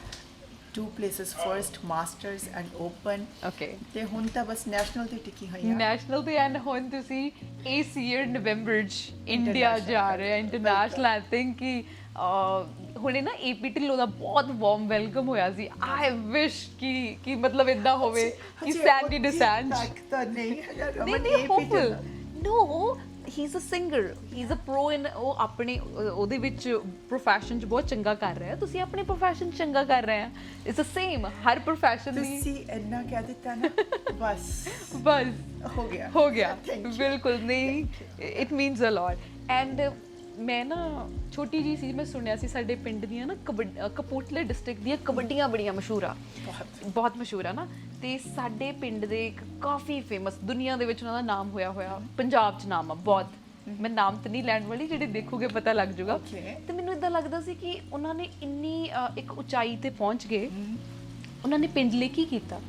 2 places first, masters and open. Okay. ਤੇ ਹੁਣ ਤਾਂ ਬਸ ਨੈਸ਼ਨਲ ਤੇ ਟਿਕੀ ਹੋਈ ਆ। ਨੈਸ਼ਨਲ ਤੇ ਐਂਡ ਹੁਣ ਤੁਸੀਂ ਇਸ ਈਅਰ ਨਵੰਬਰ 'ਚ ਇੰਡੀਆ ਜਾ ਰਹੇ ਹੋ ਇੰਟਰਨੈਸ਼ਨਲ। ਆਈ ਥਿੰਕ ਕਿ ਹੁਣੇ ਨਾ AP ਢਿੱਲੋਂ ਦਾ ਬਹੁਤ ਵਾਰਮ ਵੈਲਕਮ ਹੋਇਆ ਸੀ। ਆਈ ਵਿਸ਼ ਕਿ ਮਤਲਬ ਇਦਾਂ ਹੋਵੇ ਕਿ ਸੈਂਡੀ ਡਿਸੈਂਜ ਤਾਂ ਨਹੀਂ ਹੈਗਾ ਨਹੀਂ ਰਮਨ, ਨਹੀਂ ਇਹ hopeful feature no he is a singer, he is a pro in ਉਹ ਆਪਣੇ ਉਹਦੇ ਵਿੱਚ ਪ੍ਰੋਫੈਸ਼ਨ 'ਚ ਬਹੁਤ ਚੰਗਾ ਕਰ ਰਿਹਾ। ਤੁਸੀਂ ਆਪਣੇ ਪ੍ਰੋਫੈਸ਼ਨ 'ਚ ਚੰਗਾ ਕਰ ਰਹੇ ਆ। ਇਟਸ ਅ ਸੇਮ ਹਰ ਪ੍ਰੋਫੈਸ਼ਨ ਦੀ। ਤੁਸੀਂ ਇੰਨਾ ਕਹਿ ਦਿੱਤਾ ਨਾ ਬਸ ਬਸ ਹੋ ਗਿਆ Thank you. ਬਿਲਕੁਲ ਨਹੀਂ, it means a lot. And ਮੈਂ ਨਾ ਛੋਟੀ ਜੀ ਸੀ, ਮੈਂ ਸੁਣਿਆ ਸੀ ਸਾਡੇ ਪਿੰਡ ਦੀਆਂ ਨਾ ਕਪੂਰਥਲੇ ਡਿਸਟ੍ਰਿਕਟ ਦੀਆਂ ਕਬੱਡੀਆਂ ਬੜੀਆਂ ਮਸ਼ਹੂਰ ਆ, ਬਹੁਤ ਮਸ਼ਹੂਰ ਆ ਨਾ। ਤੇ ਸਾਡੇ ਪਿੰਡ ਦੇ ਇੱਕ ਕਾਫੀ ਫੇਮਸ, ਦੁਨੀਆ ਦੇ ਵਿੱਚ ਉਹਨਾਂ ਦਾ ਨਾਮ ਹੋਇਆ ਪੰਜਾਬ 'ਚ ਨਾਮ ਆ ਬਹੁਤ। ਮੈਂ ਨਾਮ ਤਾਂ ਨਹੀਂ ਲੈਣ ਵਾਲੀ, ਜਿਹੜੇ ਦੇਖੋਗੇ ਪਤਾ ਲੱਗ ਜਾਊਗਾ। ਤੇ ਮੈਨੂੰ ਇਦਾਂ ਲੱਗਦਾ ਸੀ ਕਿ ਉਹਨਾਂ ਨੇ ਇੰਨੀ ਇੱਕ ਉਚਾਈ ਤੇ ਪਹੁੰਚ ਗਏ, ਉਹਨਾਂ ਨੇ ਪਿੰਡ ਲਈ ਕੀ ਕੀਤਾ?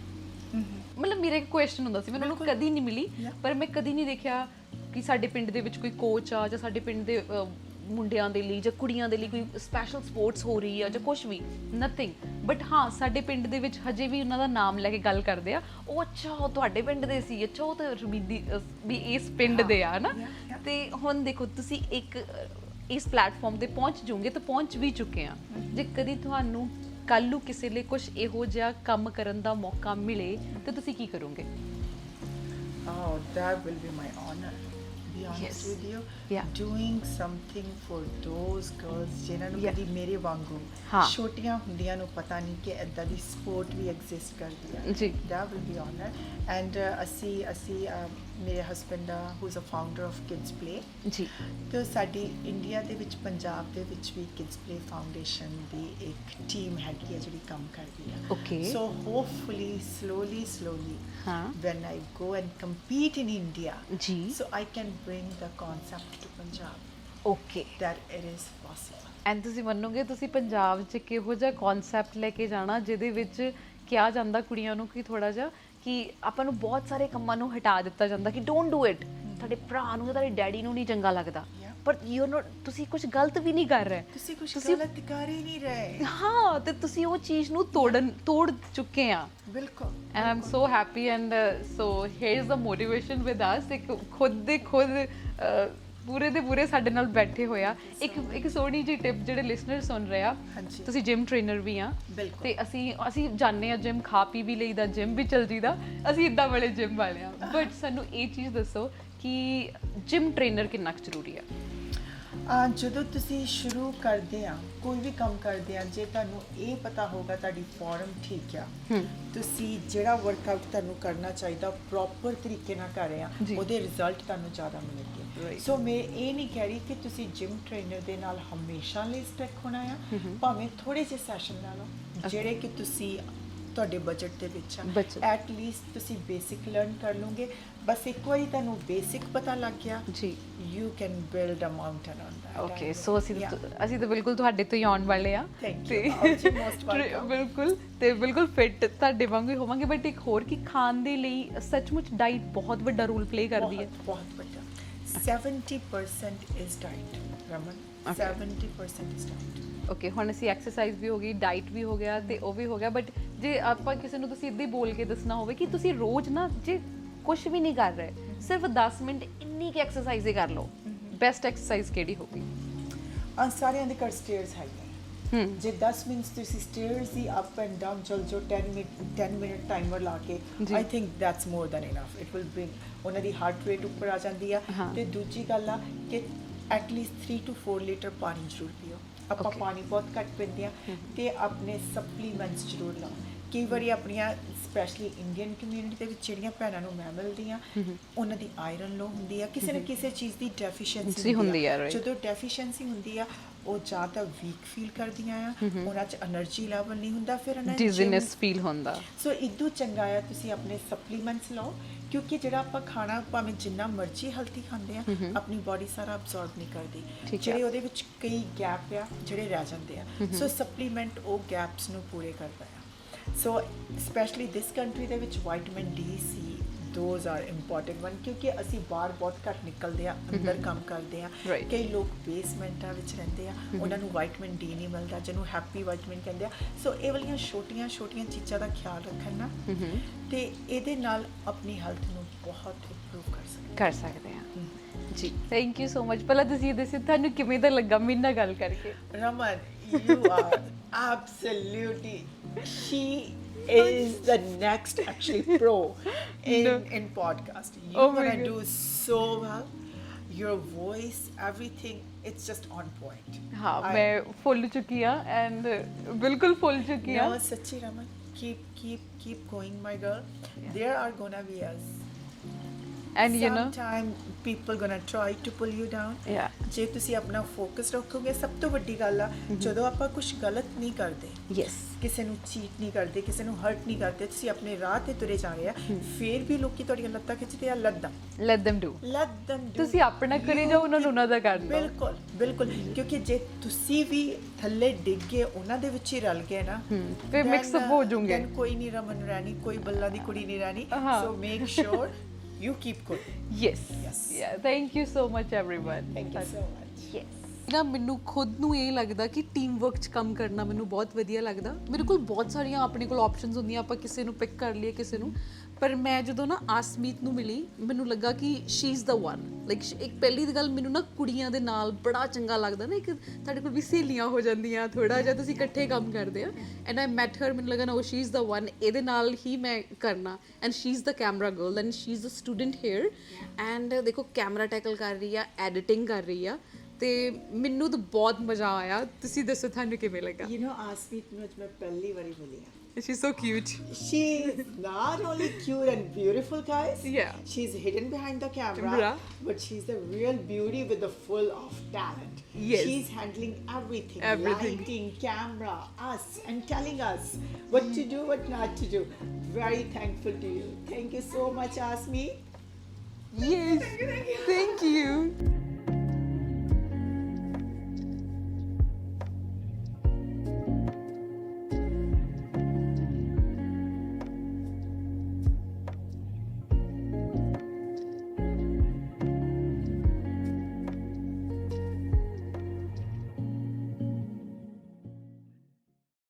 ਮਤਲਬ ਮੇਰਾ ਇੱਕ ਕੁਐਸਚਨ ਹੁੰਦਾ ਸੀ, ਮੈਨੂੰ ਕਦੀ ਨਹੀਂ ਮਿਲੀ, ਪਰ ਮੈਂ ਕਦੀ ਨਹੀਂ ਦੇਖਿਆ ਕਿ ਸਾਡੇ ਪਿੰਡ ਦੇ ਵਿੱਚ ਕੋਈ ਕੋਚ ਆ, ਜਾਂ ਸਾਡੇ ਪਿੰਡ ਦੇ ਮੁੰਡਿਆਂ ਦੇ ਲਈ ਜਾਂ ਕੁੜੀਆਂ ਦੇ ਲਈ ਕੋਈ ਸਪੈਸ਼ਲ ਸਪੋਰਟਸ ਹੋ ਰਹੀ ਆ ਜਾਂ ਕੁਝ ਵੀ, ਨਥਿੰਗ। ਬਟ ਹਾਂ, ਸਾਡੇ ਪਿੰਡ ਦੇ ਵਿੱਚ ਹਜੇ ਵੀ ਉਹਨਾਂ ਦਾ ਨਾਮ ਲੈ ਕੇ ਗੱਲ ਕਰਦੇ ਆ, ਉਹ ਅੱਛਾ ਉਹ ਤੁਹਾਡੇ ਪਿੰਡ ਦੇ ਸੀ, ਅੱਛਾ ਉਹ ਤਾਂ ਰਮੀਦੀ ਵੀ ਇਸ ਪਿੰਡ ਦੇ ਆ ਨਾ। ਤੇ ਹੁਣ ਦੇਖੋ ਤੁਸੀਂ ਇੱਕ ਇਸ ਪਲੇਟਫਾਰਮ ਤੇ ਪਹੁੰਚ ਜੂਗੇ, ਤਾਂ ਪਹੁੰਚ ਵੀ ਚੁੱਕੇ ਆ। ਜੇ ਕਦੀ ਤੁਹਾਨੂੰ ਕੱਲ ਨੂੰ ਕਿਸੇ ਲਈ ਕੁਝ ਇਹੋ ਜਿਹਾ ਕੰਮ ਕਰਨ ਦਾ ਮੌਕਾ ਮਿਲੇ ਤਾਂ ਤੁਸੀਂ ਕੀ ਕਰੋਗੇ? Oh, that will be my honor. Be honest Yes. with you. Yeah. Doing something for those girls ਜਿਨ੍ਹਾਂ ਨੂੰ Yeah. ਕਦੀ ਮੇਰੇ ਵਾਂਗੂ ਹਾਂ। ਛੋਟੀਆਂ ਹੁੰਦੀਆਂ ਨੂੰ ਪਤਾ ਨਹੀਂ ਕਿ ਇਦਾਂ ਦੀ ਸਪੋਰਟ ਵੀ ਐਗਜ਼ਿਸਟ ਕਰਦੀ ਹੈ। ਜੀ। That will be honor. And ਅਸੀਂ ਮੇਰੇ husband who's a founder of Kids Play, ਜੀ। ਤੇ ਸਾਡੀ ਇੰਡੀਆ ਦੇ ਵਿੱਚ, ਪੰਜਾਬ ਦੇ ਵਿੱਚ ਵੀ Kids Play Foundation ਦੀ ਇੱਕ ਟੀਮ ਹੈਗੀ ਹੈ ਜਿਹੜੀ ਕੰਮ ਕਰਦੀ ਹੈ। Okay. So hopefully slowly ਹਾਂ। when I go and compete in India, ਜੀ। so I can bring the concept to Punjab okay. that it is possible. And ਤੁਸੀਂ ਮੰਨੋਗੇ, ਤੁਸੀਂ ਪੰਜਾਬ 'ਚ ਕਿਹੋ ਜਿਹਾ ਕਨਸੈਪਟ ਲੈ ਕੇ ਜਾਣਾ ਜਿਹਦੇ ਵਿੱਚ ਕਿਹਾ ਜਾਂਦਾ ਕੁੜੀਆਂ ਨੂੰ ਕਿ ਥੋੜਾ ਜਿਹਾ ਕਿ ਆਪਾਂ ਨੂੰ ਬਹੁਤ ਸਾਰੇ ਕੰਮਾਂ ਨੂੰ ਹਟਾ ਦਿੱਤਾ ਜਾਂਦਾ ਕਿ ਡੋਂਟ ਡੂ ਇਟ, ਤੁਹਾਡੇ ਭਰਾ ਨੂੰ, ਤੁਹਾਡੇ ਡੈਡੀ ਨੂੰ ਨਹੀਂ ਚੰਗਾ ਲੱਗਦਾ, ਪਰ ਯੂ ਨੋ ਤੁਸੀਂ ਕੁਝ ਗਲਤ ਵੀ ਨਹੀਂ ਕਰ ਰਹੇ, ਤੁਸੀਂ ਕੁਝ ਗਲਤ ਕਰ ਹੀ ਨਹੀਂ ਰਹੇ। ਹਾਂ, ਤੇ ਤੁਸੀਂ ਉਹ ਚੀਜ਼ ਨੂੰ ਤੋੜ ਚੁੱਕੇ ਆ। ਬਿਲਕੁਲ। And I am so happy and so hair is the motivation with us. ਇੱਕ ਖੁਦ ਪੂਰੇ ਦੇ ਪੂਰੇ ਸਾਡੇ ਨਾਲ ਬੈਠੇ ਹੋਇਆ। ਇੱਕ ਸੋਹਣੀ ਜਿਹੀ ਟਿਪ ਜਿਹੜੇ ਲਿਸਨਰ ਸੁਣ ਰਹੇ ਆ, ਹਾਂਜੀ। ਤੁਸੀਂ ਜਿਮ ਟ੍ਰੇਨਰ ਵੀ ਆ, ਬਿਲਕੁਲ। ਤੇ ਅਸੀਂ ਜਾਂਦੇ ਆ ਜਿਮ, ਖਾ ਪੀ ਵੀ ਲਈਦਾ, ਜਿਮ ਵੀ ਚੱਲ ਜੀਦਾ, ਅਸੀਂ ਇੱਦਾਂ ਵਾਲੇ ਜਿਮ ਵਾਲੇ ਆ। ਬਟ ਸਾਨੂੰ ਇਹ ਚੀਜ਼ ਦੱਸੋ ਕਿ ਜਿਮ ਟ੍ਰੇਨਰ ਕਿੰਨਾ ਕੁ ਜ਼ਰੂਰੀ ਆ? ਜਦੋਂ ਤੁਸੀਂ ਸ਼ੁਰੂ ਕਰਦੇ ਆ ਕੋਈ ਵੀ ਕੰਮ ਕਰਦੇ ਆ, ਜੇ ਤੁਹਾਨੂੰ ਇਹ ਪਤਾ ਹੋਗਾ ਤੁਹਾਡੀ ਫਾਰਮ ਠੀਕ ਆ, ਤੁਸੀਂ ਜਿਹੜਾ ਵਰਕਆਊਟ ਤੁਹਾਨੂੰ ਕਰਨਾ ਚਾਹੀਦਾ ਪ੍ਰੋਪਰ ਤਰੀਕੇ ਨਾਲ ਕਰ ਰਹੇ ਆ, ਜੀ। ਉਹਦੇ ਰਿਜ਼ਲਟ ਤੁਹਾਨੂੰ ਜ਼ਿਆਦਾ ਮਿਲਣਗੇ। ਸੋ ਮੈਂ ਇਹ ਨਹੀਂ ਕਹਿ ਰਹੀ ਕਿ ਤੁਸੀਂ ਜਿਮ ਟ੍ਰੇਨਰ ਦੇ ਨਾਲ ਹਮੇਸ਼ਾ ਲਈ ਸਟਿਕ ਹੋਣਾ ਆ, ਭਾਵੇਂ ਥੋੜੇ ਜਿਹੇ ਸੈਸ਼ਨ ਲਾ ਲਓ ਜਿਹੜੇ ਕਿ ਤੁਸੀਂ ਤੁਹਾਡੇ ਬਜਟ ਦੇ ਵਿੱਚ ਆ। Budget। ਐਟ ਲੀਸਟ ਤੁਸੀਂ ਬੇਸਿਕ ਲਰਨ ਕਰ ਲਓਗੇ। ਬਸ ਇੱਕ ਵਾਰੀ ਤੁਹਾਨੂੰ ਬੇਸਿਕ ਪਤਾ ਲੱਗ ਗਿਆ, ਜੀ। You can build a mountain on that. Okay, so ਅਸੀਂ ਤਾਂ ਬਿਲਕੁਲ ਤੁਹਾਡੇ ਤੋਂ ਹੀ ਆਉਣ ਵਾਲੇ ਆ Thank you. ਆਪ most welcome। ਬਿਲਕੁਲ ਤੇ ਬਿਲਕੁਲ ਫਿੱਟ ਤੁਹਾਡੇ ਵਾਂਗੂ ਹੀ ਹੋਵਾਂਗੇ। ਬਟ ਇੱਕ ਹੋਰ ਕਿ ਖਾਣ ਦੇ ਲਈ ਸੱਚਮੁੱਚ ਡਾਈਟ ਬਹੁਤ ਵੱਡਾ ਰੋਲ ਪਲੇ ਕਰਦੀ ਹੈ। ਬਹੁਤ ਵੱਡਾ। 70% is diet Raman. 70% is diet. Okay, ਹੁਣ ਅਸੀਂ ਐਕਸਰਸਾਈਜ਼ ਵੀ ਹੋ ਗਈ, ਡਾਈਟ ਵੀ ਹੋ ਗਿਆ ਤੇ ਉਹ ਵੀ ਹੋ ਗਿਆ। ਬਟ ਜੇ ਆਪਾਂ ਕਿਸੇ ਨੂੰ ਤੁਸੀਂ ਇੱਦਾਂ ਹੀ ਬੋਲ ਕੇ ਦੱਸਣਾ ਹੋਵੇ ਕਿ ਤੁਸੀਂ ਰੋਜ਼ ਨਾ ਜੇ ਕੁਝ ਵੀ ਨਹੀਂ ਕਰ ਰਹੇ, ਸਿਰਫ 10 ਮਿੰਟ ਇੰਨੀ ਕਿ ਐਕਸਰਸਾਈਜ਼ ਹੀ ਕਰ ਲਓ, ਬੈਸਟ ਐਕਸਰਸਾਈਜ਼ ਕਿਹੜੀ ਹੋਗੀ? ਸਾਰਿਆਂ ਦੇ ਘਰ ਸਟੇਅਰਸ ਹੈਗੇ। ਜੇ 10 ਮਿੰਟ ਤੁਸੀਂ ਸਟੇਅਰਸ ਹੀ ਅਪ ਐਂਡ ਡਾਊਨ ਚਲ ਜੋ 10 ਮਿੰਟ ਟਾਈਮਰ ਲਾ ਕੇ, I think that's more than enough. It will bring ਉਹਨਾਂ ਦੀ ਹਾਰਟ ਰੇਟ ਉੱਪਰ ਆ ਜਾਂਦੀ ਆ। ਤੇ ਦੂਜੀ ਗੱਲ ਆ ਕਿ ਐਟਲੀਸਟ 3 to 4 ਲੀਟਰ ਪਾਣੀ ਜ਼ਰੂਰ ਪੀਓ। ਆਪਾਂ ਪਾਣੀ ਬਹੁਤ ਘੱਟ ਪੀਂਦੇ ਆ ਤੇ ਆਪਣੇ ਸਪਲੀਮੈਂਟਸ ਜ਼ਰੂਰ ਲਓ। ਕਈ ਵਾਰੀ ਆਪਣੀਆਂ ਸਪੈਸ਼ਲੀ ਇੰਡੀਅਨ ਕਮਿਊਨਿਟੀ ਦੇ ਵਿੱਚ ਜਿਹੜੀਆਂ ਭੈਣਾਂ ਨੂੰ ਮੈਂ ਮਿਲਦੀ ਆ, ਉਹਨਾਂ ਦੀ ਆਇਰਨ ਲੋ ਹੁੰਦੀ ਆ, ਕਿਸੇ ਨਾ ਕਿਸੇ ਚੀਜ਼ ਦੀ ਡੈਫੀਸ਼ੀਐਂਸੀ ਹੁੰਦੀ ਆ। ਜਦੋਂ ਡੈਫੀਸ਼ੀਐਂਸੀ ਹੁੰਦੀ ਆ, ਉਹ ਜਾਂ ਤਾਂ ਵੀਕ ਫੀਲ ਕਰਦੀਆਂ ਆ, ਉਹਨਾਂ 'ਚ એનર્ਜੀ ਲੈਵਲ ਨਹੀਂ ਹੁੰਦਾ, ਫਿਰ ਉਹਨਾਂ ਡਿਜ਼ੀਨੈਸ ਫੀਲ ਹੁੰਦਾ। ਸੋ ਇਦੋਂ ਚੰਗਾ ਆ ਤੁਸੀਂ ਆਪਣੇ ਸਪਲੀਮੈਂਟਸ ਲਓ, ਕਿਉਂਕਿ ਜਿਹੜਾ ਆਪਾਂ ਖਾਣਾ ਭਾਵੇਂ ਜਿੰਨਾ ਮਰਜ਼ੀ ਹੈਲਥੀ ਖਾਂਦੇ ਆ, ਆਪਣੀ ਬਾਡੀ ਸਾਰਾ ਅਬਜ਼ੌਰਬ ਨਹੀਂ ਕਰਦੀ। ਜਿਹੜੇ ਉਹਦੇ ਵਿੱਚ ਕਈ ਗੈਪ ਆ ਜਿਹੜੇ ਰਹਿ ਜਾਂਦੇ ਆ। ਸੋ ਸਪਲੀਮੈਂਟ ਉਹ ਗੈਪਸ ਨੂੰ ਪੂਰੇ ਕਰਦਾ ਆ। ਸੋ ਸਪੈਸ਼ਲੀ ਦਿਸ ਕੰਟਰੀ ਦੇ ਵਿੱਚ vitamin D, C, those are important one, ਕਿਉਂਕਿ ਅਸੀਂ ਬਾਹਰ ਬਹੁਤ ਘੱਟ ਨਿਕਲਦੇ ਆ, ਅੰਦਰ ਕੰਮ ਕਰਦੇ ਆ। ਕਈ ਲੋਕ ਬੇਸਮੈਂਟਾਂ ਵਿੱਚ ਰਹਿੰਦੇ ਆ, ਉਹਨਾਂ ਨੂੰ ਵਿਟਾਮਿਨ ਡੀ ਨਹੀਂ ਮਿਲਦਾ, ਜਿਹਨੂੰ ਹੈਪੀ ਵਿਟਾਮਿਨ ਕਹਿੰਦੇ ਆ। ਸੋ ਇਹ ਵਾਲੀਆਂ ਛੋਟੀਆਂ ਛੋਟੀਆਂ ਚੀਜ਼ਾਂ ਦਾ ਖਿਆਲ ਰੱਖਣ ਨਾ, ਤੇ ਇਹਦੇ ਨਾਲ ਆਪਣੀ ਹੈਲਥ ਨੂੰ ਬਹੁਤ ਇੰਪਰੂਵ ਕਰ ਸਕਦੇ ਆ। ਜੀ, ਥੈਂਕ ਯੂ ਸੋ ਮਚ। ਪਹਿਲਾਂ ਤੁਸੀਂ ਇਹ ਦੱਸੋ ਤੁਹਾਨੂੰ ਕਿਵੇਂ ਦਾ ਲੱਗਾ ਮੇਰੇ ਨਾਲ ਗੱਲ ਕਰਕੇ? Raman, you are absolutely, she is the next actually pro in podcast. You're gonna do so well. Your voice, everything, it's just on point. हाँ, मैं फुल चुकी हूँ and बिल्कुल फुल चुकी हूँ। No, सच्ची Raman, keep going, my girl. There are gonna be us. And you know, sometime people gonna try to pull you down. Yeah. ਜੇ ਤੁਸੀਂ ਆਪਣਾ ਫੋਕਸ ਰੱਖੋਗੇ, ਸਭ ਤੋਂ ਵੱਡੀ ਗੱਲ ਆ, ਜਦੋਂ ਆਪਾਂ ਕੁਝ ਗਲਤ ਨਹੀਂ ਕਰਦੇ, yes, ਕਿਸੇ ਨੂੰ ਚੀਟ ਨਹੀਂ ਕਰਦੇ, ਕਿਸੇ ਨੂੰ ਹਰਟ ਨਹੀਂ ਕਰਦੇ, ਤੁਸੀਂ ਆਪਣੇ ਰਾਹ ਤੇ ਤੁਰੇ ਜਾ ਰਹੇ ਆ, ਫਿਰ ਵੀ ਲੋਕੀ ਤੁਹਾਡੀਆਂ ਲੱਤਾਂ ਖਿੱਚਦੇ ਆ, let them do। ਤੁਸੀਂ ਆਪਣਾ ਕਰੀ ਜਾਓ, ਉਹਨਾਂ ਨੂੰ ਉਹਨਾਂ ਦਾ ਕਰ ਦਿਓ। ਬਿਲਕੁਲ ਬਿਲਕੁਲ, ਕਿਉਂਕਿ ਜੇ ਤੁਸੀਂ ਵੀ ਥੱਲੇ ਡਿੱਗ ਗਏ, ਉਹਨਾਂ ਦੇ ਵਿੱਚ ਹੀ ਰਲ ਗਏ ਨਾ, ਫਿਰ ਮਿਕਸ ਅਪ ਹੋ ਜਾਓਗੇ। ਕੋਈ ਨਹੀਂ ਰਮਨ ਰਹਿਣੀ, ਕੋਈ ਬੱਲਾ ਦੀ ਕੁੜੀ ਨਹੀਂ ਰਹਿਣੀ। ਸੋ make sure you keep going. Yes. Yeah, thank you so much everyone. Thank you so much. Yes. ਨਾ ਮੈਨੂੰ ਖੁਦ ਨੂੰ ਇਹ ਲੱਗਦਾ ਕਿ ਟੀਮ ਵਰਕ 'ਚ ਕੰਮ ਕਰਨਾ ਮੈਨੂੰ ਬਹੁਤ ਵਧੀਆ ਲੱਗਦਾ। ਮੇਰੇ ਕੋਲ ਬਹੁਤ ਸਾਰੀਆਂ ਆਪਣੇ ਕੋਲ ਆਪਸ਼ਨਸ ਹੁੰਦੀਆਂ, ਆਪਾਂ ਕਿਸੇ ਨੂੰ ਪਿਕ ਕਰ ਲਈਏ, ਕਿਸੇ ਨੂੰ। ਪਰ ਮੈਂ ਜਦੋਂ ਨਾ ਆਸਮੀਤ ਨੂੰ ਮਿਲੀ, ਮੈਨੂੰ ਲੱਗਾ ਕਿ Shri is the one. Like ਇੱਕ ਪਹਿਲੀ ਦੀ ਗੱਲ, ਮੈਨੂੰ ਨਾ ਕੁੜੀਆਂ ਦੇ ਨਾਲ ਬੜਾ ਚੰਗਾ ਲੱਗਦਾ ਨਾ, ਇੱਕ ਤੁਹਾਡੇ ਕੋਲ ਵੀ ਸਹੇਲੀਆਂ ਹੋ ਜਾਂਦੀਆਂ, ਥੋੜਾ ਜਿਹਾ ਤੁਸੀਂ ਇਕੱਠੇ ਕੰਮ ਕਰਦੇ ਆ। ਐਂਡ ਆਈ ਮੈਟ ਹਰ, ਮੈਨੂੰ ਲੱਗਾ ਨਾ ਉਹ ਸ਼ੀ ਇਜ਼ ਦਾ ਵਨ, ਇਹਦੇ ਨਾਲ ਹੀ ਮੈਂ ਕਰਨਾ। And she is the camera girl and she is the student here. And ਦੇਖੋ ਕੈਮਰਾ ਟੈਕਲ ਕਰ ਰਹੀ ਆ, ਐਡੀਟਿੰਗ ਕਰ ਰਹੀ ਆ, ਤੇ ਮੈਨੂੰ ਤਾਂ ਬਹੁਤ ਮਜ਼ਾ ਆਇਆ। ਤੁਸੀਂ ਦੱਸੋ ਤੁਹਾਨੂੰ ਕਿਵੇਂ ਲੱਗਾ? You know, ਆਸਮੀਤ ਨੂੰ ਅੱਜ ਮੈਂ ਪਹਿਲੀ ਵਾਰੀ ਮਿਲੀ ਆ। She's so cute. She is not only cute and beautiful, guys. Yeah. She's hidden behind the camera, but she's the real beauty with the full of talent. Yes. She's handling everything. Everything. Lighting, camera, us, and telling us what to do, what not to do. Very thankful to you. Thank you so much, Asmi. Yes. Thank you.